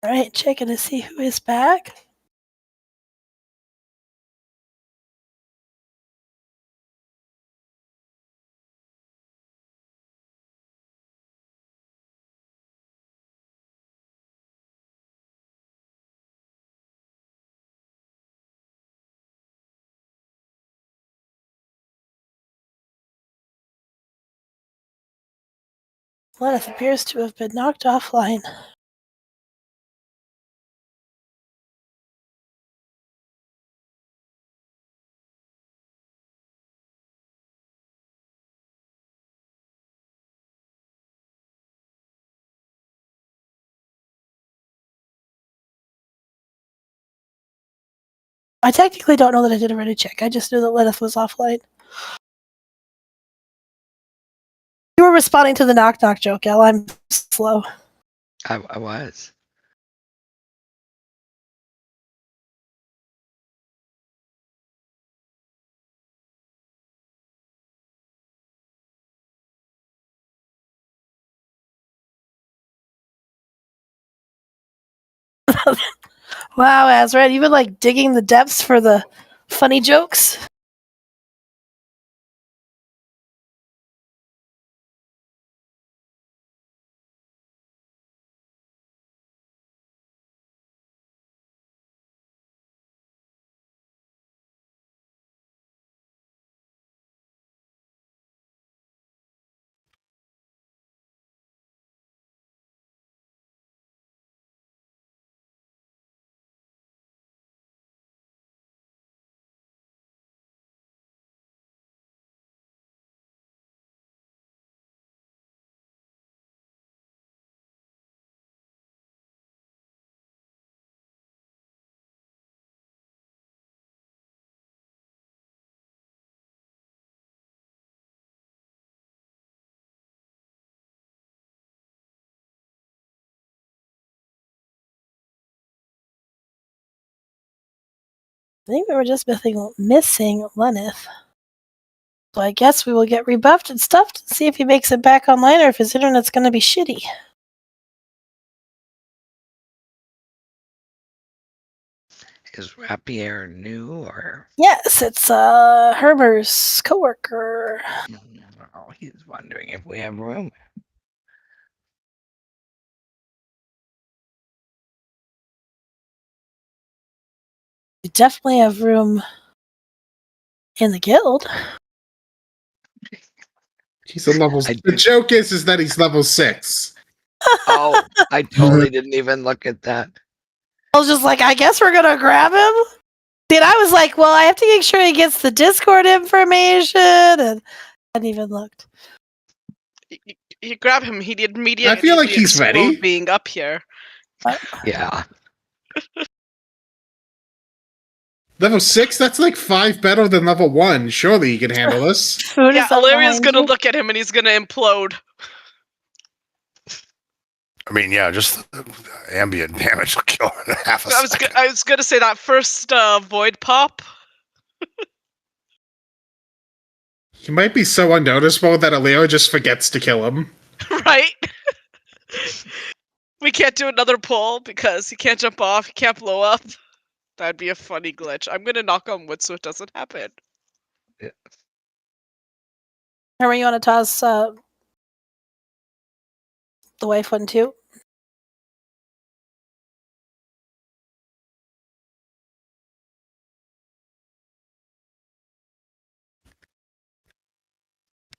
All right, checking to see who is back. Lilith appears to have been knocked offline. I technically don't know that I did a ready check. I just knew that Lilith was offline. You were responding to the knock knock joke, Elle. I'm slow. I was. Wow, Azra, you've been like digging the depths for the funny jokes. I think we were just missing Lenith. So I guess we will get rebuffed and stuffed and see if he makes it back online or if his internet's going to be shitty. Is Rapier new or? Yes, it's Herber's coworker. Oh, he's wondering if we have room. We definitely have room in the guild. He's a level. The joke is that he's level 6. Oh, I totally didn't even look at that. I was just like, I guess we're gonna grab him. And I was like, well, I have to make sure he gets the Discord information, and I hadn't even looked. You grab him, he'd immediately I feel like he's explode ready. being up here. Yeah. Level 6? That's like 5 better than level 1. Surely you can handle this. Yeah, Illyria's gonna look at him and he's gonna implode. I mean, yeah, just the ambient damage will kill her in half a second. I was gonna say that first void pop. He might be so unnoticeable that Aleo just forgets to kill him. Right? We can't do another pull because he can't jump off, he can't blow up. That'd be a funny glitch. I'm gonna knock on wood so it doesn't happen. Herber, you want to toss the wife one too?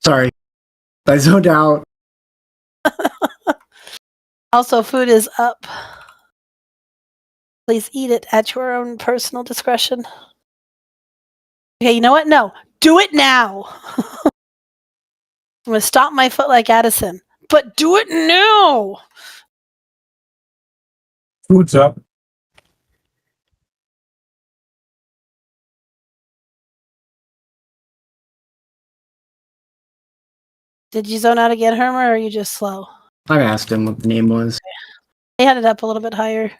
Sorry. I zoned out. Also, food is up. Please eat it at your own personal discretion. Okay, you know what? No, do it now. I'm gonna stomp my foot like Addison, but do it now. Food's up. Did you zone out again, Hermer, or are you just slow? I asked him what the name was. I had it up a little bit higher.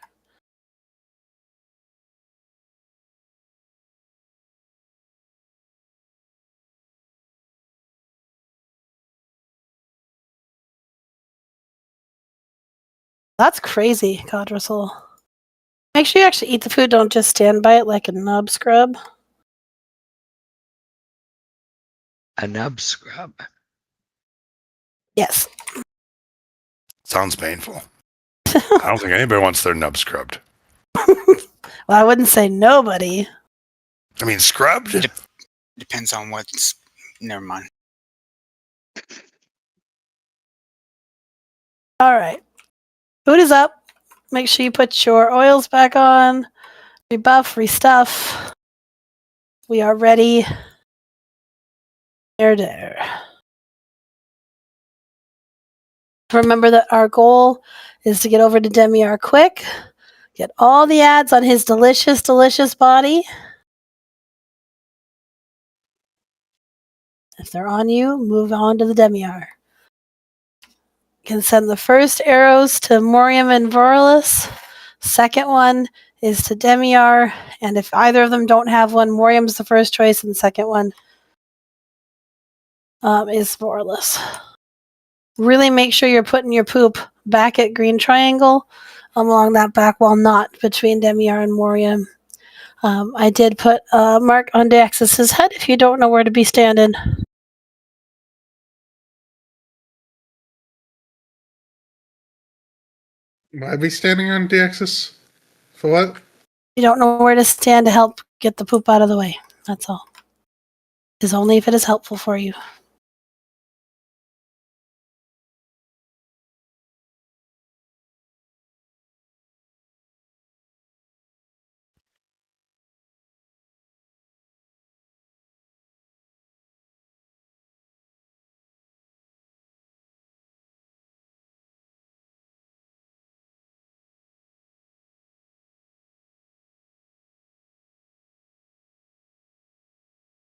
That's crazy, God, Russell. Make sure you actually eat the food. Don't just stand by it like a nub scrub. A nub scrub. Yes. Sounds painful. I don't think anybody wants their nub scrubbed. Well, I wouldn't say nobody. I mean, scrubbed? Depends on what's... Never mind. All right. Food is up. Make sure you put your oils back on. Rebuff, restuff. We are ready. There. Remember that our goal is to get over to Demiar quick. Get all the ads on his delicious, delicious body. If they're on you, move on to the Demiar. You can send the first arrows to Morium and Vorlis. Second one is to Demiar. And if either of them don't have one, Morium's the first choice, and the second one is Vorlis. Really make sure you're putting your poop back at Green Triangle along that back wall, not between Demiar and Morium. I did put a mark on Daxus's head if you don't know where to be standing. Why be standing on the axis? For what? You don't know where to stand to help get the poop out of the way. That's all. It is only if it is helpful for you.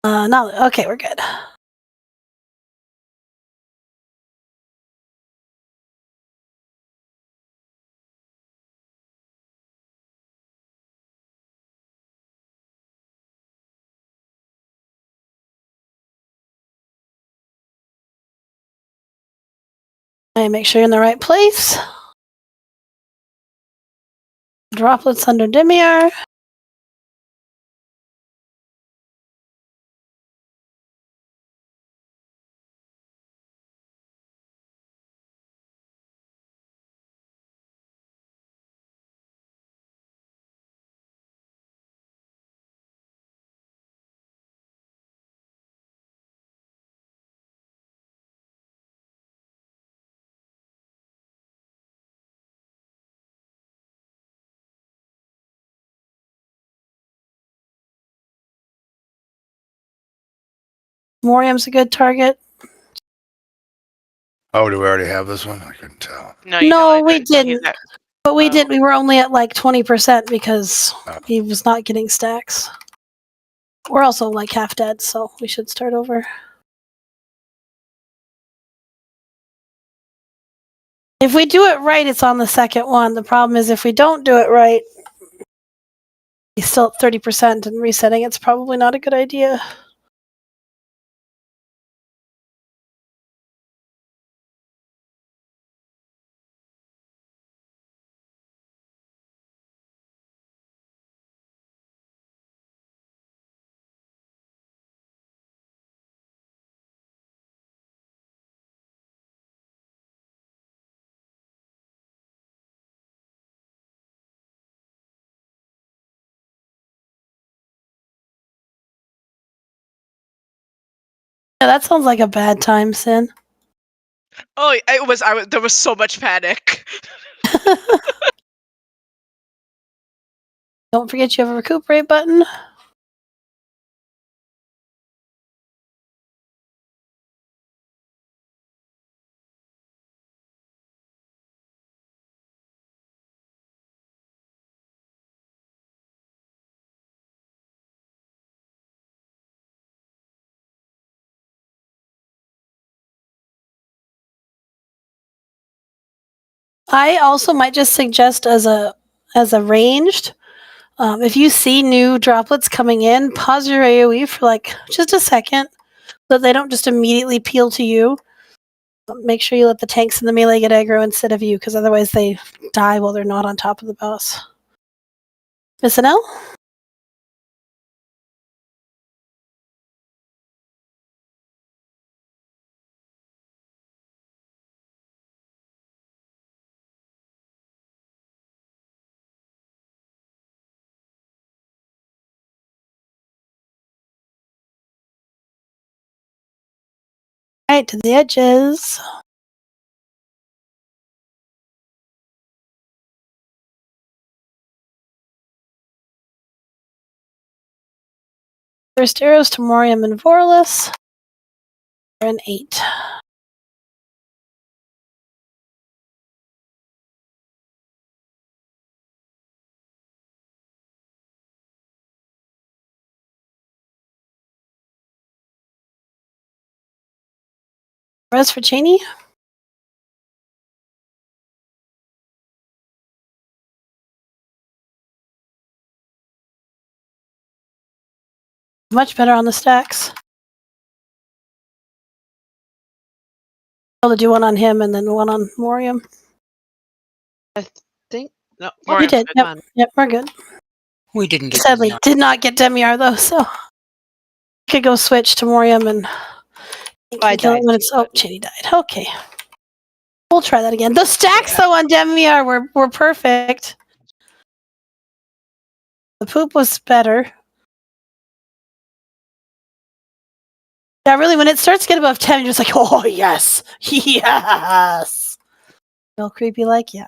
No, okay, we're good. And make sure you're in the right place. Droplets under Demiar. Morium's a good target. Oh, do we already have this one? I couldn't tell. No, we didn't. But we did. We were only at like 20% because he was not getting stacks. We're also like half dead, so we should start over. If we do it right, it's on the second one. The problem is if we don't do it right, he's still at 30% and resetting it's probably not a good idea. Yeah, that sounds like a bad time, Sin. Oh, it was. There was so much panic. Don't forget you have a recuperate button. I also might just suggest as a ranged, if you see new droplets coming in, pause your AoE for like just a second so that they don't just immediately peel to you. Make sure you let the tanks and the melee get aggro instead of you, because otherwise they die while they're not on top of the boss. Miss Annelle? Right to the edges. First arrows to Morium and Vorlus. An 8. Res for Cheney. Much better on the stacks. Able to do one on him and then one on Morium. I think no. We did. Yep, we're good. We didn't get Sadly, Demiar. did not get Demiar though, so could go switch to Morium and I kill it died when too, it's. Oh, Cheney died. Okay, we'll try that again. The stacks though on Demiar were perfect. The poop was better. Yeah, really, when it starts to get above 10, you're just like, oh yes, yes. Real creepy, like yeah.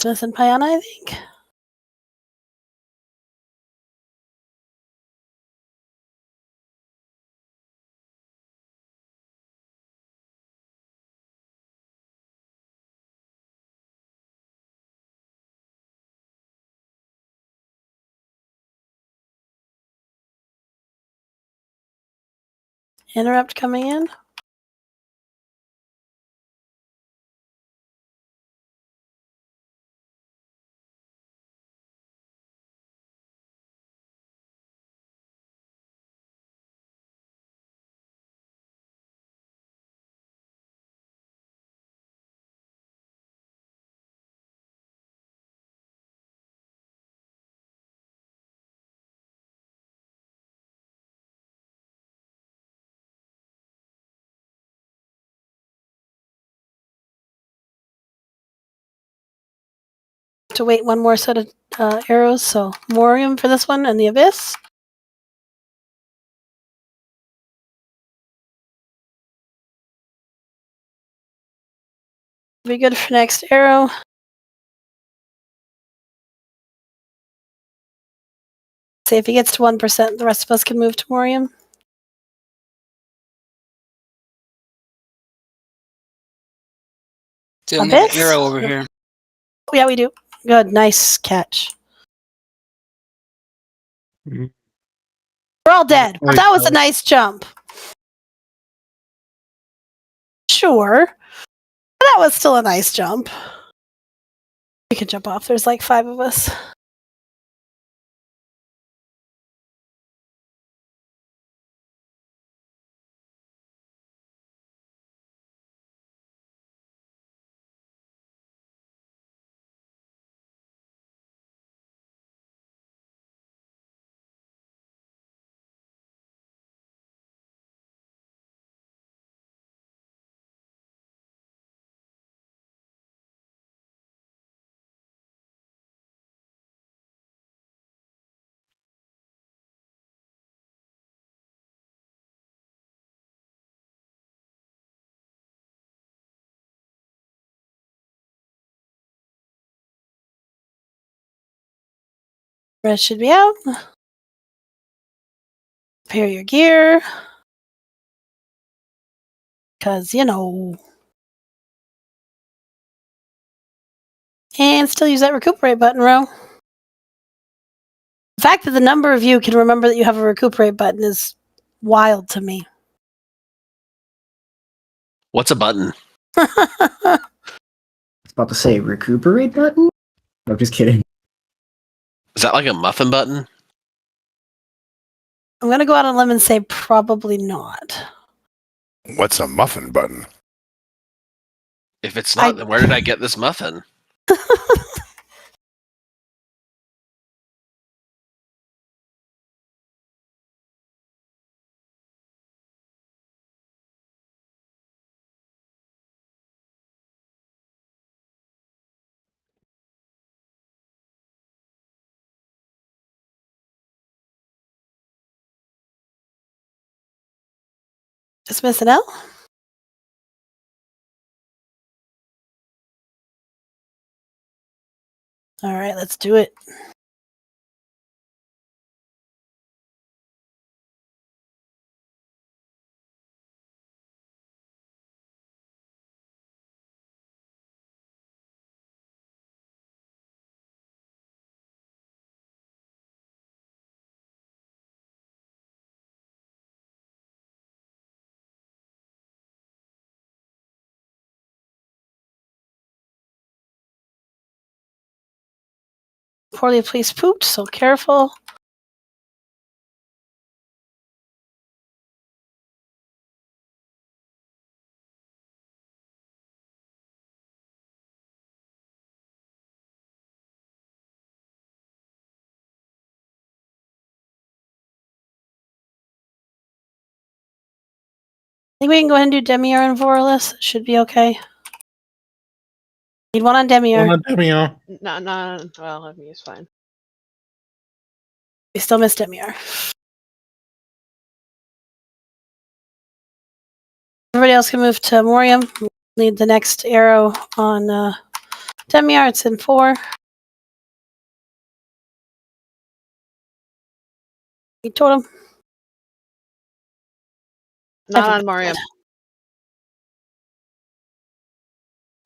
Smith and Piana, I think. Interrupt coming in. To wait one more set of arrows, so Morium for this one and the Abyss. Be good for next arrow. Say if he gets to 1%, the rest of us can move to Morium. Still need an arrow over here. Yeah, we do. Good, nice catch. We're all dead, but that was a nice jump. Sure. But that was still a nice jump. We can jump off. There's like 5 of us. Rest should be out. Prepare your gear. Because, you know. And still use that recuperate button, Ro. The fact that the number of you can remember that you have a recuperate button is wild to me. What's a button? I was about to say recuperate button? No, just kidding. Is that like a muffin button? I'm going to go out on a limb and say probably not. What's a muffin button? If it's not, then where did I get this muffin? Dismiss an L. All right, let's do it. Poorly placed pooped, so careful. I think we can go ahead and do Demiur and Vorless. Should be okay. Need one on Demiur. One on Demiur. No, well, I mean, it's fine. We still miss Demiur. Everybody else can move to Morium. Need the next arrow on Demiur. It's in 4. He told him. Not on Mariam.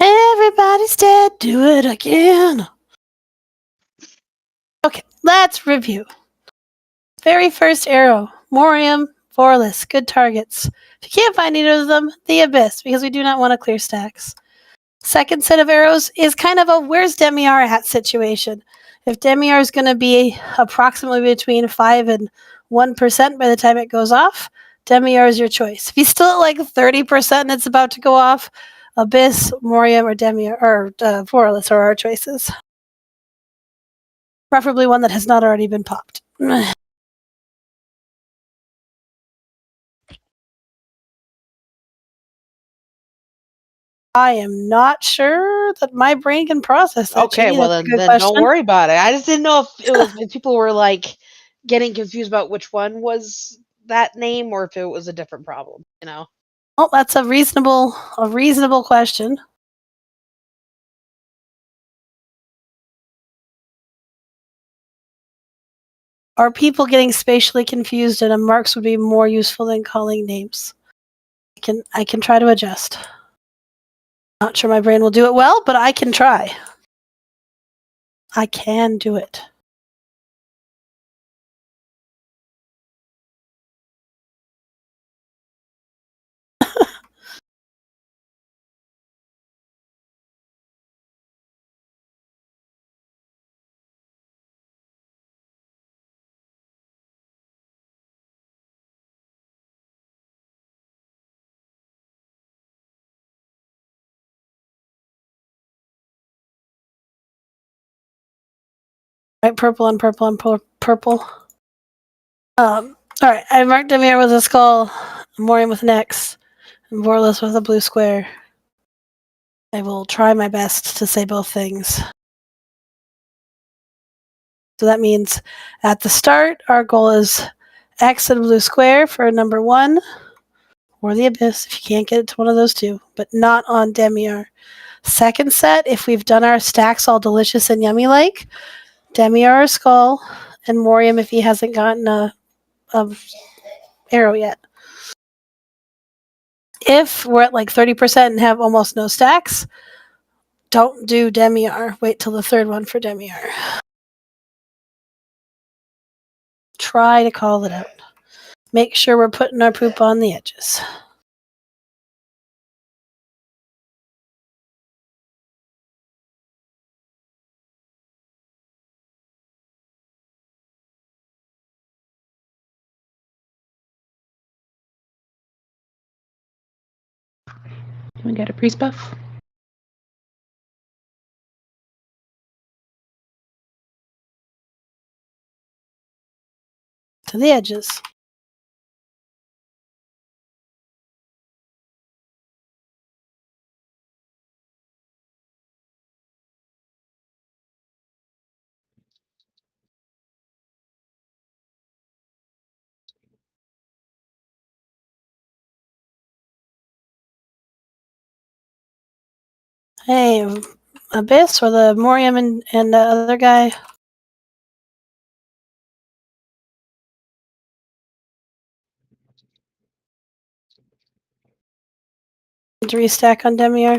Everybody's dead. Do it again. Okay, let's review. Very first arrow. Morium, Vorless. Good targets. If you can't find either of them, the Abyss, because we do not want to clear stacks. Second set of arrows is kind of a where's Demiur at situation. If Demiur is going to be approximately between 5 and 1% by the time it goes off, Demiur is your choice. If he's still at like 30% and it's about to go off, Abyss, Morium, or Demiur, or Vorless are our choices. Preferably one that has not already been popped. I am not sure that my brain can process that. Okay, Ginny. well That's a good then question. don't worry about it. I just didn't know if it was if people were like getting confused about which one was that name or if it was a different problem. You know. Well, that's a reasonable question. Are people getting spatially confused, and a marks would be more useful than calling names? I can try to adjust. Not sure my brain will do it well, but I can try. I can do it. Right, purple on purple on purple. All right, I marked Demiur with a skull, Morium with an X, and Vorless with a blue square. I will try my best to say both things. So that means at the start, our goal is X and a blue square for number 1, or the Abyss if you can't get it to one of those two, but not on Demiur. Second set, if we've done our stacks all delicious and yummy like, Demiur skull, and Morium if he hasn't gotten a arrow yet. If we're at like 30% and have almost no stacks, don't do Demiar. Wait till the third one for Demiar. Try to call it out. Make sure we're putting our poop on the edges. Can we get a priest buff? To the edges. Hey, Abyss or the Morium and the other guy? To restack on Demiar.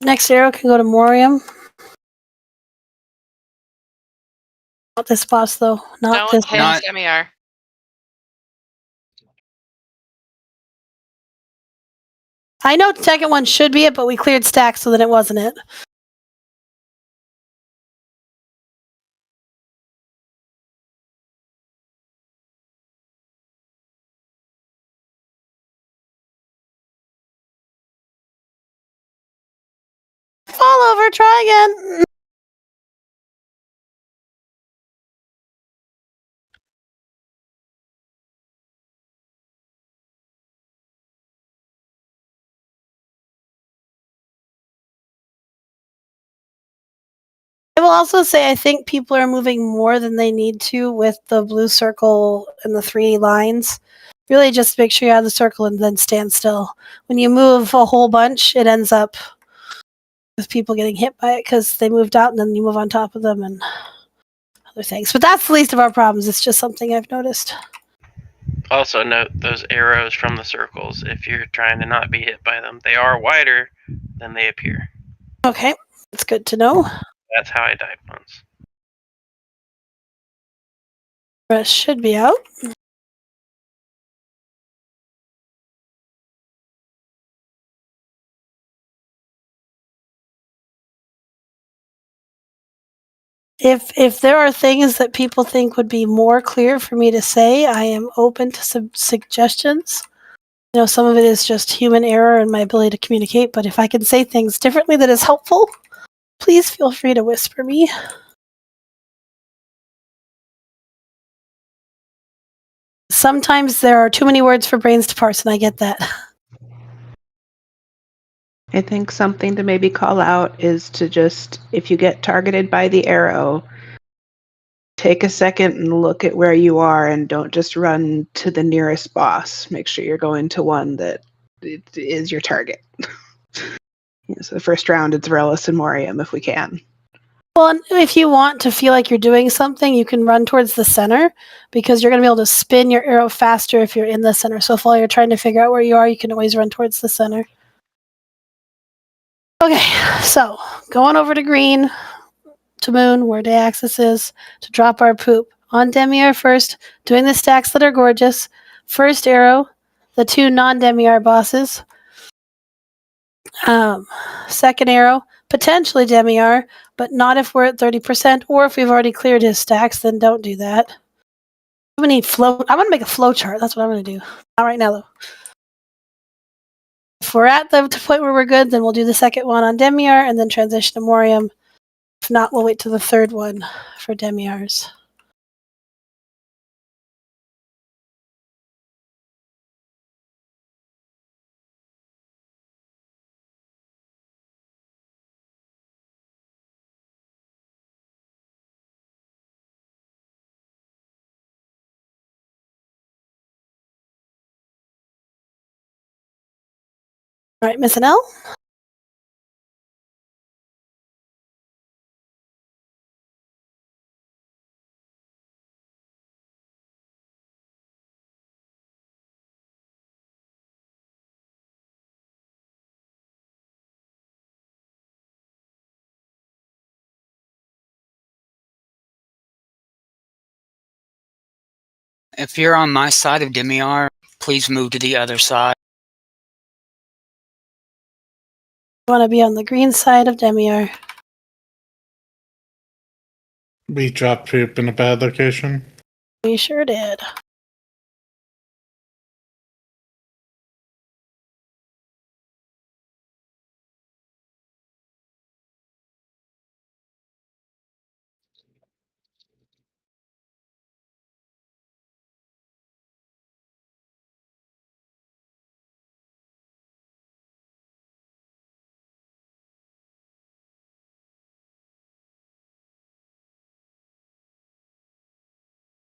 Next arrow can go to Morium. Not this boss though. Not Don't this hit boss. Demiar. I know the second one should be it, but we cleared stacks, so then it wasn't it. Fall over, try again. I will also say I think people are moving more than they need to with the blue circle and the 3 lines. Really just make sure you're out of the circle and then stand still. When you move a whole bunch, it ends up with people getting hit by it because they moved out and then you move on top of them and other things. But that's the least of our problems. It's just something I've noticed. Also note those arrows from the circles if you're trying to not be hit by them. They are wider than they appear. Okay, it's good to know. That's how I died once. Rest should be out. If there are things that people think would be more clear for me to say, I am open to some suggestions. You know, some of it is just human error and my ability to communicate, but if I can say things differently that is helpful, please feel free to whisper me. Sometimes there are too many words for brains to parse, and I get that. I think something to maybe call out is to just, if you get targeted by the arrow, take a second and look at where you are and don't just run to the nearest boss. Make sure you're going to one that is your target. So the first round, it's Relis and Morium if we can. Well, and if you want to feel like you're doing something, you can run towards the center because you're going to be able to spin your arrow faster if you're in the center. So if while you're trying to figure out where you are, you can always run towards the center. Okay, so going over to green, to moon, where day axis is, to drop our poop. On Demiar first, doing the stacks that are gorgeous. First arrow, the 2 non-Demiar bosses. Second arrow, potentially Demiar, but not if we're at 30%, or if we've already cleared his stacks, then don't do that. I'm gonna make a flow chart. That's what I'm gonna do. Not right now though. If we're at the point where we're good, then we'll do the second one on Demiar and then transition to Morium. If not, we'll wait till the third one for Demiars. All right, Miss Annelle? If you're on my side of Demiar, please move to the other side. You want to be on the green side of Demiar. We dropped poop in a bad location. We sure did.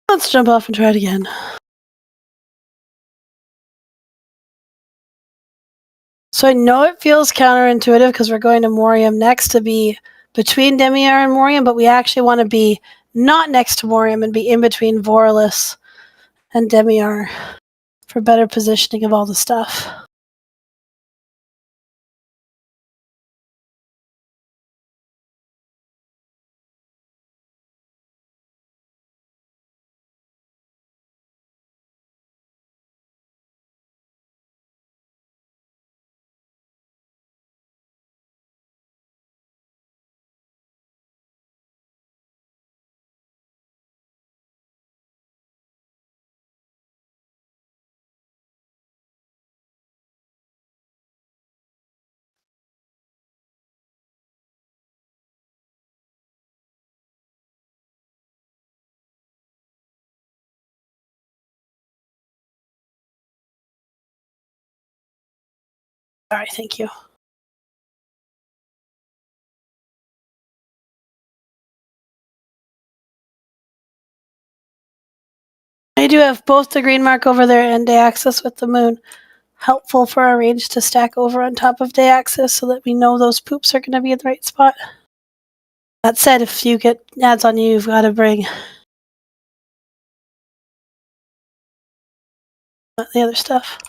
Let's jump off and try it again. So I know it feels counterintuitive because we're going to Morium next to be between Demiar and Morium, but we actually want to be not next to Morium and be in between Voralis and Demiar for better positioning of all the stuff. All right, thank you. I do have both the green mark over there and day axis with the moon. Helpful for our range to stack over on top of day axis so that we know those poops are going to be in the right spot. That said, if you get ads on you, you've got to bring the other stuff.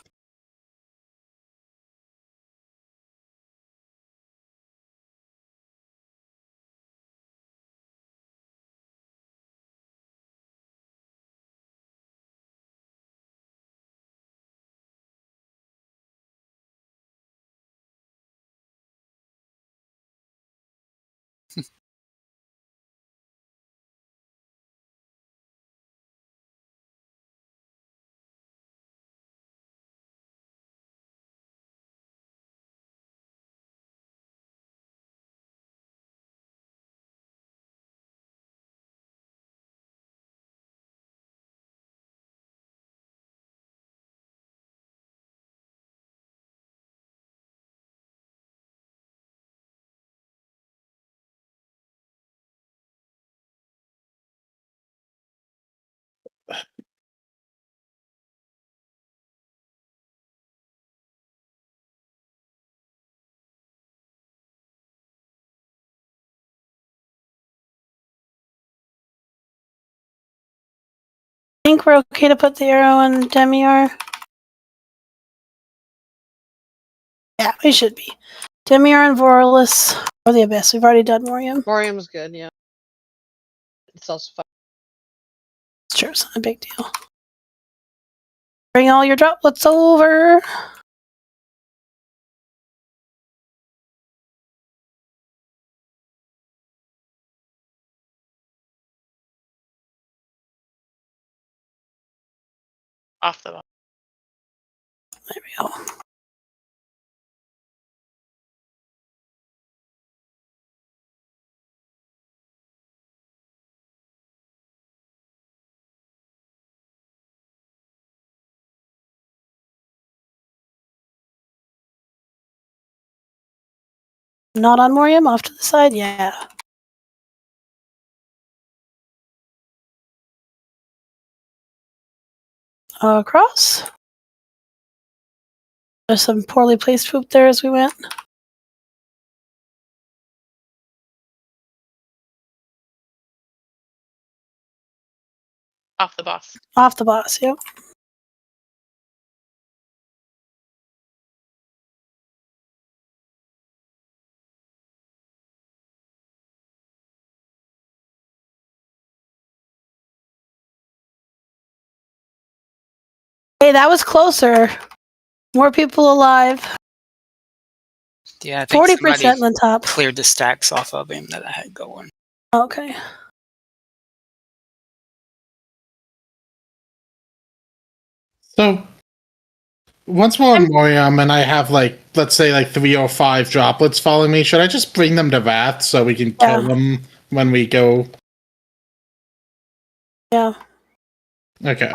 I think we're okay to put the arrow on Demiar. Yeah, we should be. Demiar and Voralis or the Abyss. We've already done Morium. Morium's good, yeah. It's also fun. It's true, it's not a big deal. Bring all your droplets over. Off the wall. There we go. Not on Morium, off to the side, yeah. Across. There's some poorly placed poop there as we went. Off the boss. Off the boss, yep. Hey, that was closer. More people alive. Yeah, I think 40% somebody on the top. cleared the stacks off of him that I had going. Okay. So once we're on Moriam and I have like, let's say like 3 or 5 droplets following me, should I just bring them to Wrath so we can kill them when we go? Yeah. Okay.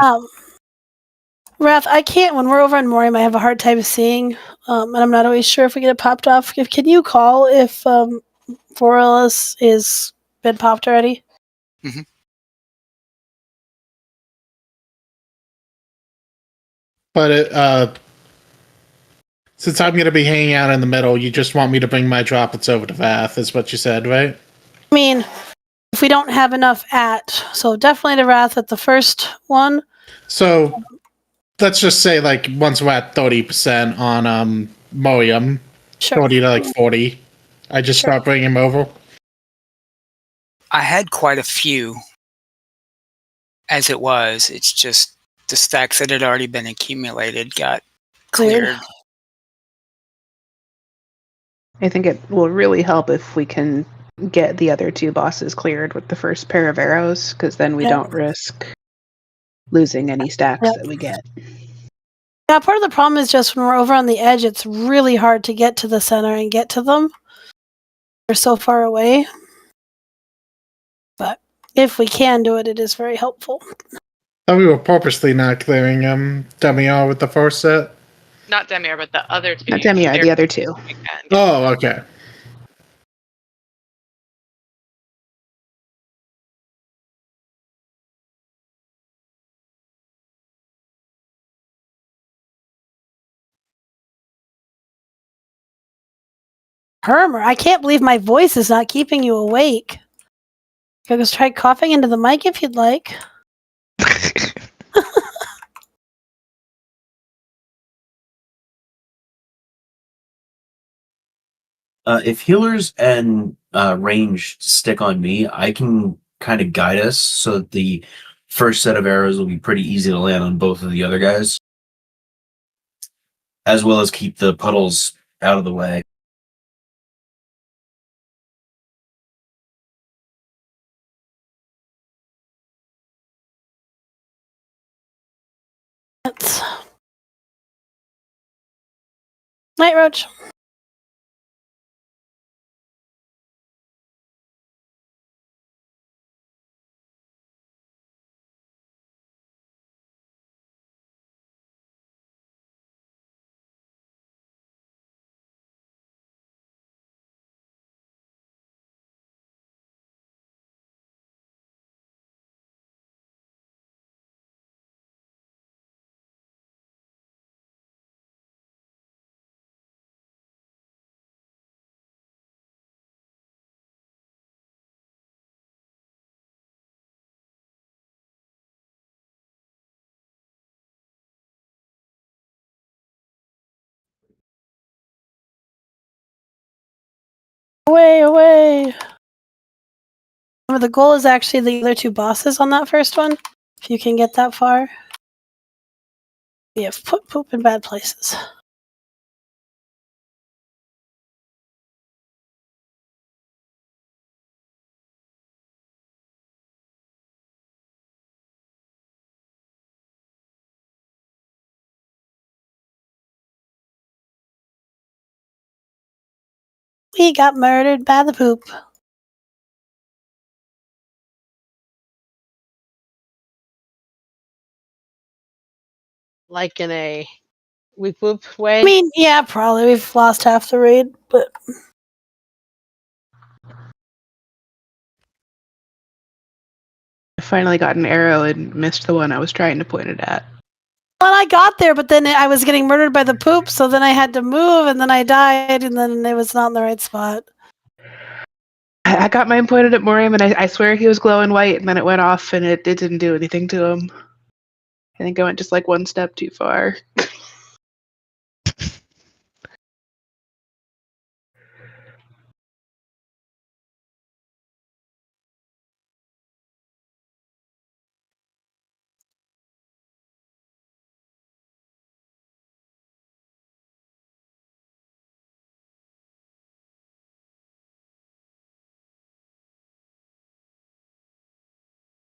Wrath, I can't, when we're over on Moriam, I have a hard time seeing, and I'm not always sure if we get it popped off. Can you call if Voralis is been popped already? Mm-hmm. But since I'm going to be hanging out in the middle, you just want me to bring my droplets over to Wrath, is what you said, right? I mean, if we don't have enough so definitely to Wrath at the first one. So let's just say like once we're at 30% on Moriam, Sure. 30 to like 40, I just start bringing them over. I had quite a few as it was. It's just the stacks that had already been accumulated got cleared. I think it will really help if we can get the other 2 bosses cleared with the first pair of arrows, because then we don't risk losing any stacks that we get. Yeah, part of the problem is just when we're over on the edge, it's really hard to get to the center and get to them. They're so far away. But if we can do it, it is very helpful. Thought we were purposely not clearing Demiar with the first set. Not Demiar, but the other 2. Not Demiar, the other 2. Oh, okay. Hermer, I can't believe my voice is not keeping you awake. You guys try coughing into the mic if you'd like. If healers and range stick on me, I can kind of guide us so that the first set of arrows will be pretty easy to land on both of the other guys, as well as keep the puddles out of the way. Night, Roach. Away. The goal is actually the other 2 bosses on that first one. If you can get that far. We have put poop in bad places. We got murdered by the poop. Like in a weep whoop way? I mean, yeah, probably. We've lost half the raid, but I finally got an arrow and missed the one I was trying to point it at. well, I got there, but then I was getting murdered by the poop, so then I had to move, and then I died, and then it was not in the right spot. I got mine pointed at Moriam, and I swear he was glowing white, and then it went off, and it didn't do anything to him. I think I went just like 1 step too far.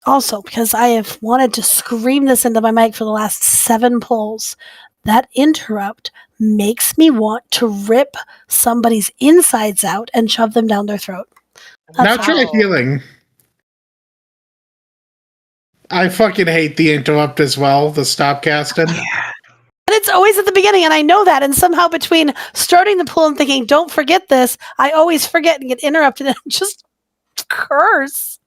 Also, because I have wanted to scream this into my mic for the last 7 polls, that interrupt makes me want to rip somebody's insides out and shove them down their throat. Now try healing. I fucking hate the interrupt as well, the stop casting. And it's always at the beginning, and I know that. And somehow between starting the pool and thinking, don't forget this, I always forget and get interrupted and just curse.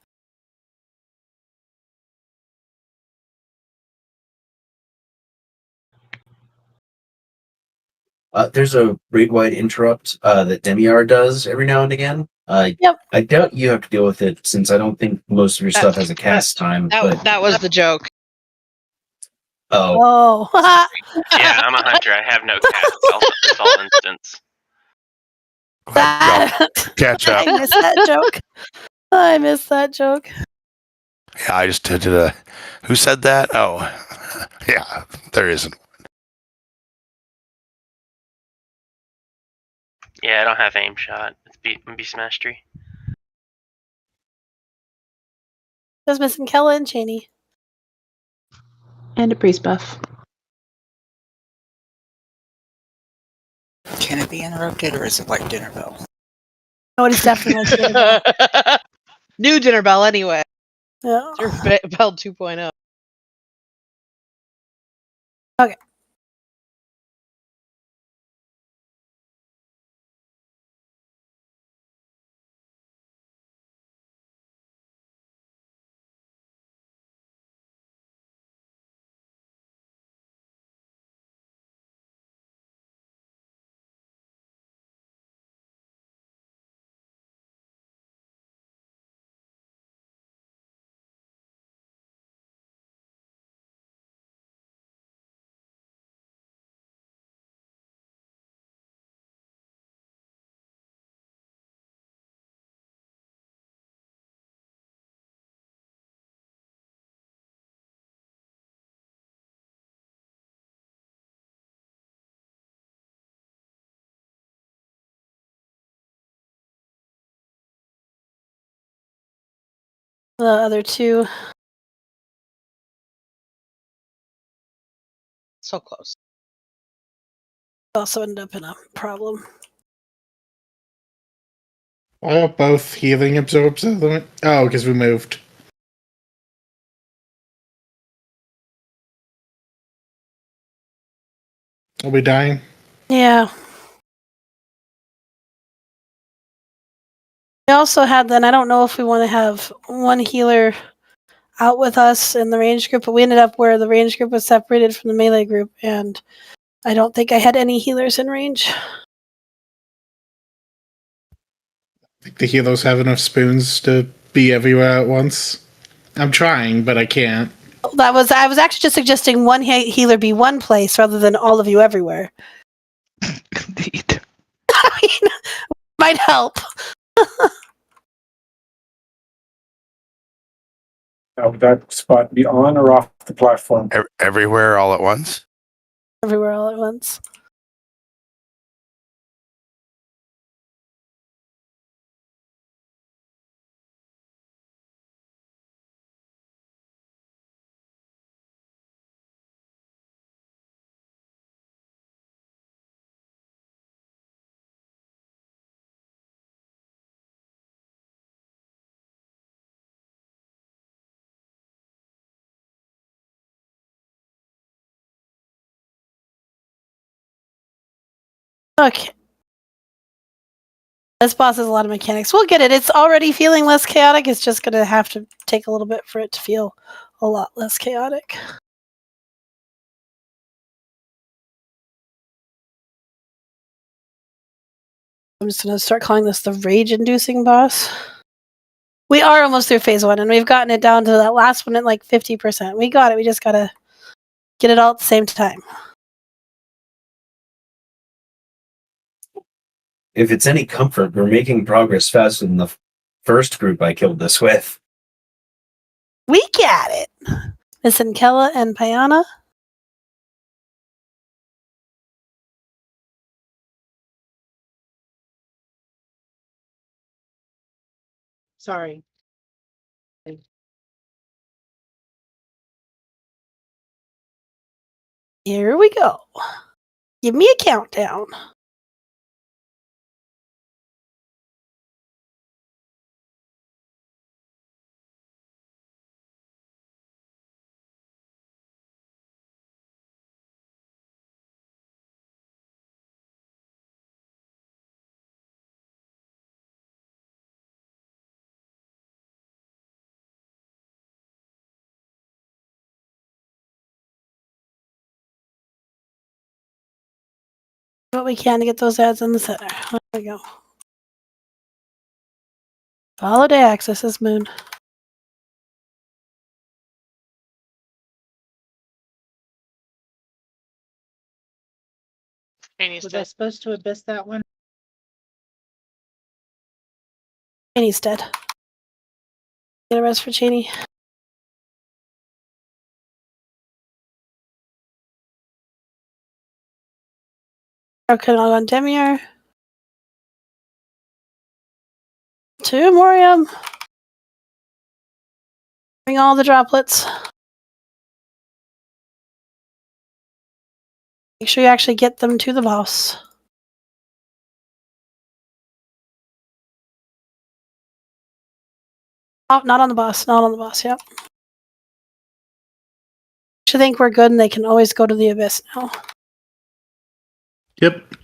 There's a raid-wide interrupt that Demiar does every now and again. Yep. I doubt you have to deal with it since I don't think most of your stuff has a cast time. But That was the joke. oh, Yeah, I'm a hunter. I have no cast. It's all instance. Catch up. I missed that joke. I missed that joke. Yeah, I just did a. Who said that? Oh, yeah, there isn't. Yeah, I don't have aim shot. It's Beast Mastery. Just missing Kella and Cheney. And a priest buff. Can it be interrupted, or is it like dinner bell? Oh, it is definitely like dinner bell. New dinner bell, anyway. Yeah. Bell 2.0. Okay. The other two. So close. Also end up in a problem. Why are both healing absorbs? Oh, because we moved. Are we dying? Yeah. We also had then, I don't know if we want to have one healer out with us in the range group, but we ended up where the range group was separated from the melee group, and I don't think I had any healers in range. I think the healers have enough spoons to be everywhere at once. I'm trying, but I can't. I was actually just suggesting one healer be one place rather than all of you everywhere. Indeed. I mean, might help. Now, would that spot be on or off the platform? Everywhere, all at once. Everywhere, all at once. Okay. This boss has a lot of mechanics. We'll get it. It's already feeling less chaotic. It's just going to have to take a little bit for it to feel a lot less chaotic. I'm just going to start calling this the rage-inducing boss. We are almost through phase 1, and we've gotten it down to that last one at like 50%. We got it. We just got to get it all at the same time. if it's any comfort, we're making progress faster than the first group I killed this with. We got it. Miss Ankella and Payana. Sorry. Here we go. Give me a countdown. What we can to get those ads in the center. There we go. Follow the axis, moon. Was I supposed to have missed that one? Cheney's dead. Get a rest for Cheney. Okay, on Demier. 2 Morium. Bring all the droplets. Make sure you actually get them to the boss. Oh, not on the boss. Not on the boss. Yep. I think we're good, and they can always go to the abyss now. Yep.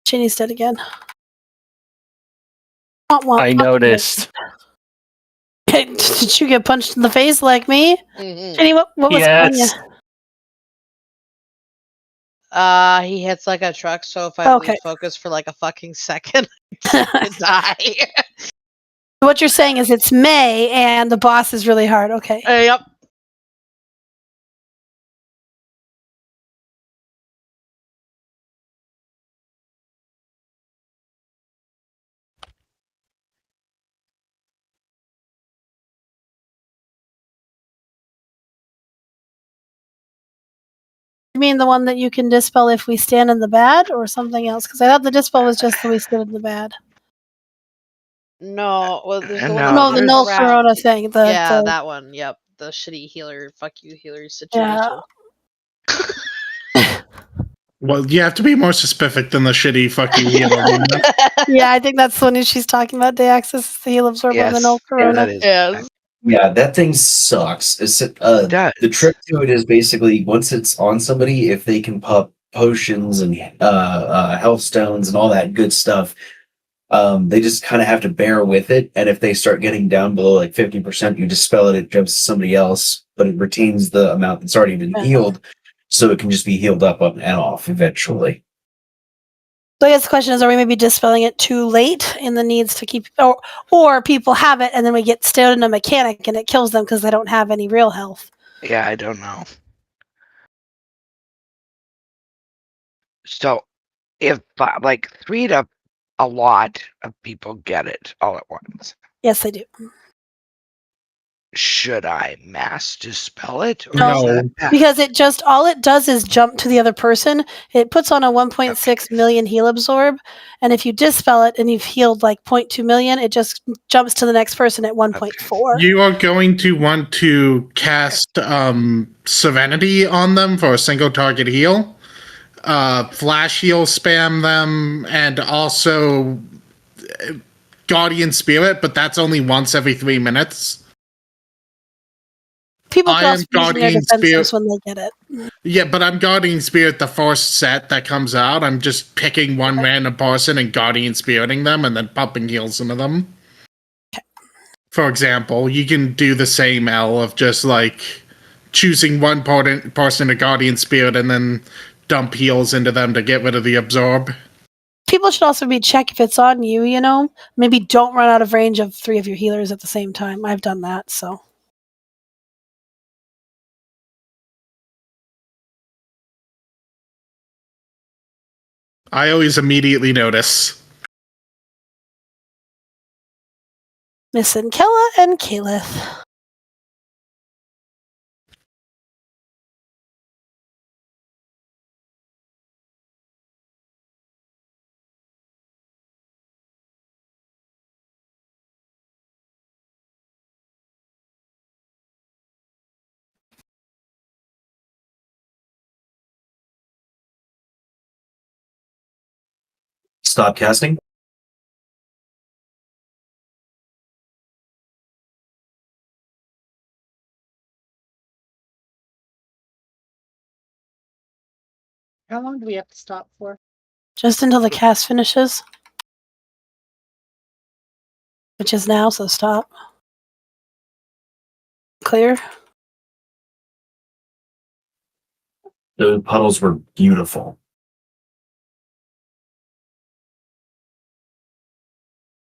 Cheney's dead again. Womp, I noticed. Did you get punched in the face like me? Mhm. Cheney, what was on you? Yes. He hits like a truck, so if I Okay. lose focus for like a fucking second, I die. What you're saying is it's May, and the boss is really hard. Okay. Yep. You mean the one that you can dispel if we stand in the bad, or something else? Because I thought the dispel was just that we stood in the bad. No, well, there's the No, one that No, the moves no around. corona thing. Yeah, that one. Yep, the shitty healer, fuck you healer situation. Well, you have to be more specific than the shitty fuck you healer one. Yeah, I think that's the one that she's talking about. The access, the heal absorb on the no corona. Yes. Yeah, that thing sucks. The trick to it is basically once it's on somebody, if they can pop potions and health stones and all that good stuff, they just kind of have to bear with it. And if they start getting down below like 50%, you dispel it, it jumps to somebody else, but it retains the amount that's already been healed, so it can just be healed up and off eventually. So I guess the question is, are we maybe dispelling it too late in the needs to keep, or people have it and then we get stared in a mechanic and it kills them because they don't have any real health? Yeah, I don't know. So, if like 3 to a lot of people get it all at once, Yes, they do. should I mass dispel it? Or No, is that bad? because it just all it does is jump to the other person. It puts on a 1.6 million heal absorb, and if you dispel it and you've healed like 0.2 million, it just jumps to the next person at 1.4. You are going to want to cast Serenity on them for a single target heal. Flash heal spam them, and also Guardian Spirit, but that's only once every 3 minutes. People can I also am use their Guardian defensives Spirit. when they get it. Yeah, but I'm Guardian Spirit the first set that comes out. I'm just picking one random person and Guardian Spiriting them and then pumping heals into them. For example, you can do the same L of just like choosing one person to Guardian Spirit and then dump heals into them to get rid of the absorb. People should also be check if it's on you, you know? Maybe don't run out of range of 3 of your healers at the same time. I've done that, so. I always immediately notice. Missing Kella and Kalith. Stop casting. How long do we have to stop for? Just until the cast finishes. Which is now, so stop. Clear. The puddles were beautiful.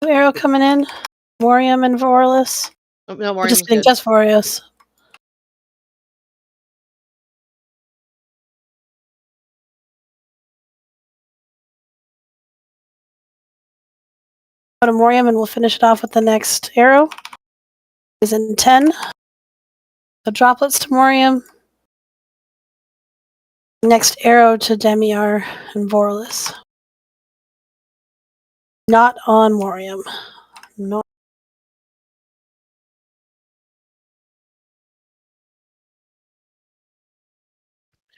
Arrow coming in. Morium and Vorlis. Oh, no, We're just Morium's kidding, good. just Vorius. Go to Morium and we'll finish it off with the next arrow. Is in 10. So droplets to Morium. Next arrow to Demiar and Vorlis. Not on Morium. No.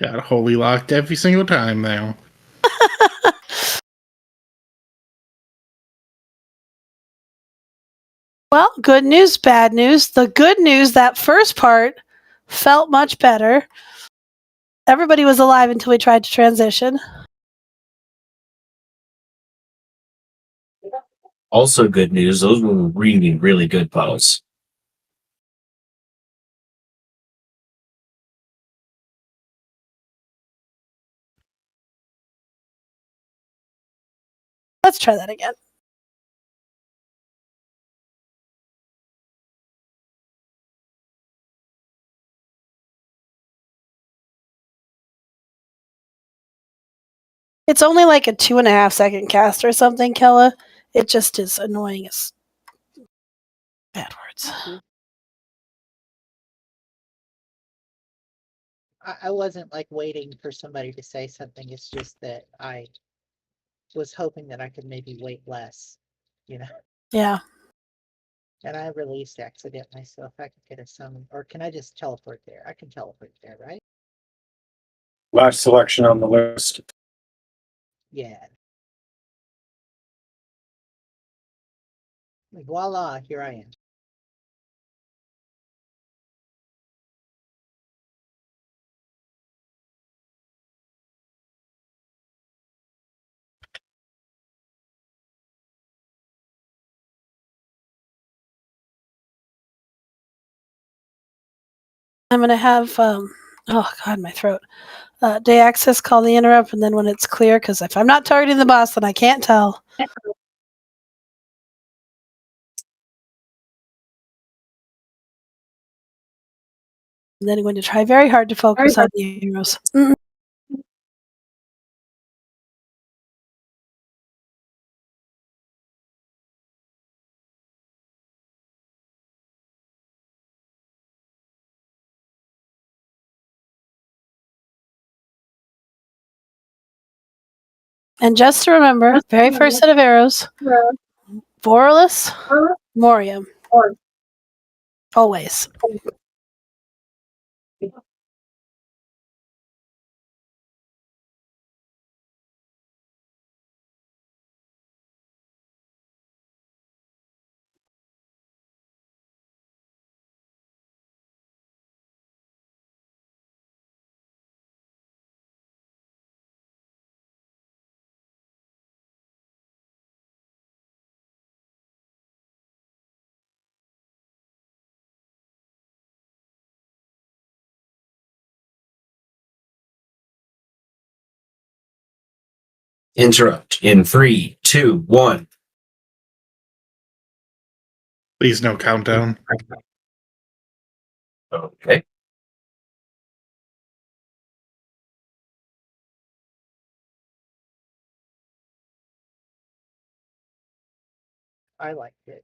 Got holy locked every single time now. Well, good news, bad news. The good news, that first part felt much better. Everybody was alive until we tried to transition. Also, good news. Those were really, really good puddles. Let's try that again. It's only like a 2.5 second cast or something, Kella. It just is annoying as bad words. I wasn't like waiting for somebody to say something. It's just that I was hoping that I could maybe wait less, you know. Yeah. And I released accidentally, so if I could get a summon, or can I just teleport there? I can teleport there, right? Last selection on the list. Yeah. Voila, here I am. I'm going to have, oh God, my throat. Day access, call the interrupt, and then when it's clear, because if I'm not targeting the boss, then I can't tell. And then I'm going to try very hard to focus on the arrows. And just to remember, very first set of arrows, Vorlis, Morium. Always. Interrupt in 3, 2, 1. Please no countdown. Okay. I liked it.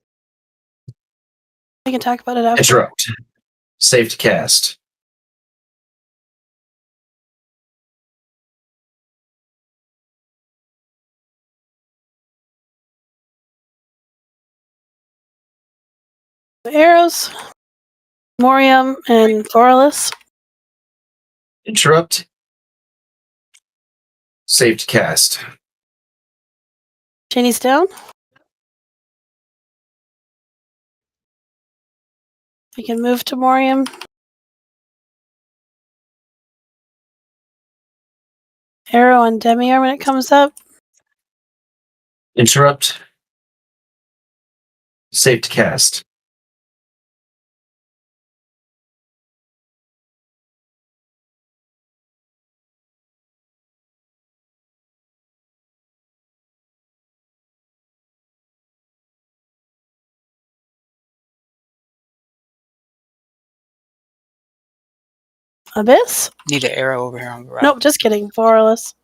We can talk about it after. Interrupt. Safe to cast. Arrows, Morium, and Vorlis. Interrupt. Safe to cast. Jenny's down. We can move to Morium. Arrow on Demiar when it comes up. Interrupt. Safe to cast. Abyss? Need an arrow over here on the right. Nope, just kidding. Borderless.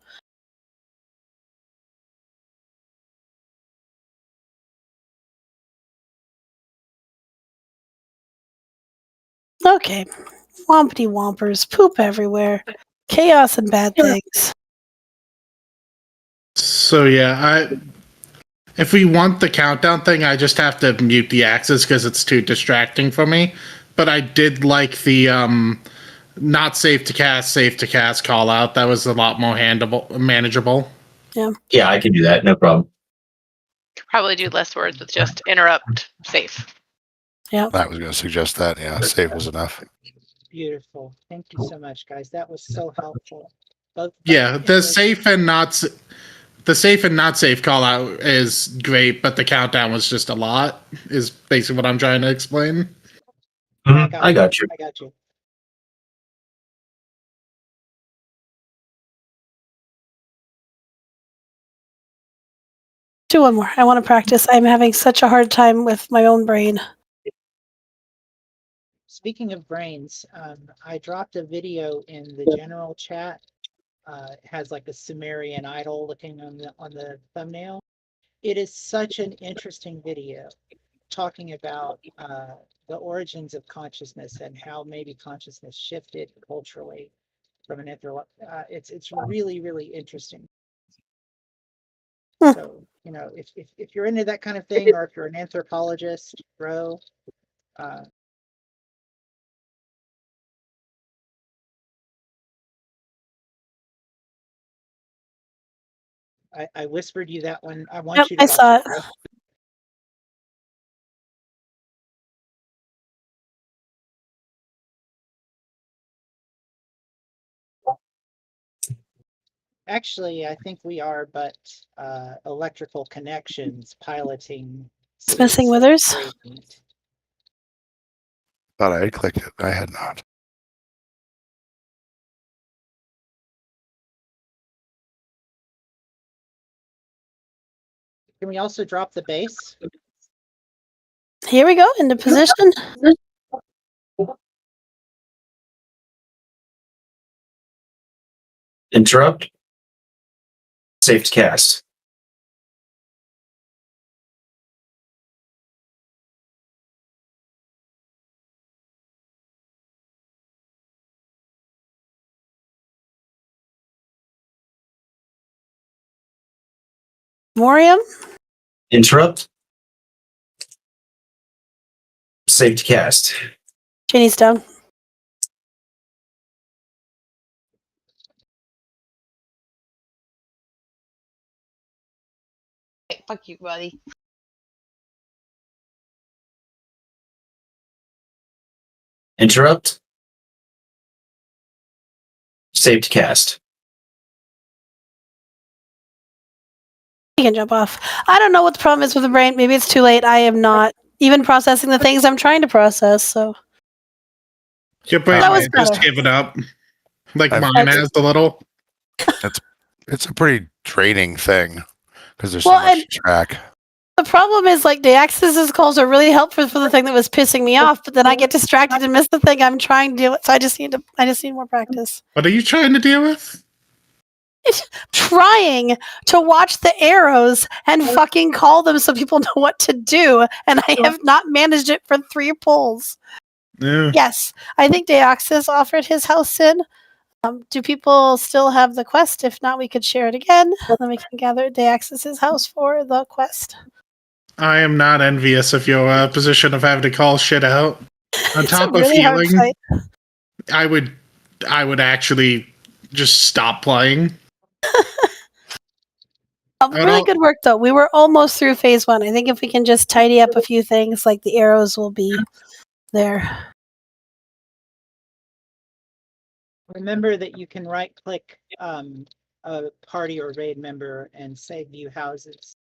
Okay. Wompity wompers. Poop everywhere. Chaos and bad things. So yeah, if we want the countdown thing, I just have to mute the axes because it's too distracting for me. But I did like the not safe to cast call out. That was a lot more manageable. Yeah. Yeah, I can do that. No problem. Probably do less words with just interrupt safe. Yeah. I was going to suggest that. Yeah, safe was enough. Beautiful. Thank you so much, guys. That was so helpful. Yeah, the safe and not safe call out is great, but the countdown was just a lot. Is basically what I'm trying to explain. I got you. I got you. Do one more. I want to practice. I'm having such a hard time with my own brain. Speaking of brains, I dropped a video in the general chat. It has like a Sumerian idol looking on the thumbnail. It is such an interesting video talking about the origins of consciousness and how maybe consciousness shifted culturally from an it's really, really interesting. So, you know, if you're into that kind of thing, or if you're an anthropologist, bro, I whispered you that one. I want you to I watch saw it, it. bro. Actually, I think we are, but electrical connections piloting. It's missing withers. Gradient. Thought I had clicked it. I had not. Can we also drop the base? Here we go, into position. Interrupt. Safe to cast. Morium? Interrupt. Safe to cast. Jenny's down. Hey, fuck you, buddy. Interrupt. Safe to cast. You can jump off. I don't know what the problem is with the brain. Maybe it's too late. I am not even processing the things I'm trying to process, so. Your brain That was might just better. given up. Like I've- mine has a little. It's a pretty draining thing because there's Well, so much and- to track. The problem is, like, Deaxis's calls are really helpful for the thing that was pissing me off, but then I get distracted and miss the thing I'm trying to do. So I just need more practice. What are you trying to deal with? Trying to watch the arrows and fucking call them so people know what to do, and I have not managed it for 3 pulls. Yeah. Yes, I think Deoxys offered his house in. Do people still have the quest? If not, we could share it again. Then we can gather Deoxys' house for the quest. I am not envious of your position of having to call shit out. On It's top a of really hard healing, fight. I would actually just stop playing. Really good work, though. We were almost through phase 1. I think if we can just tidy up a few things, like the arrows will be there. Remember that you can right-click a party or raid member and say view houses.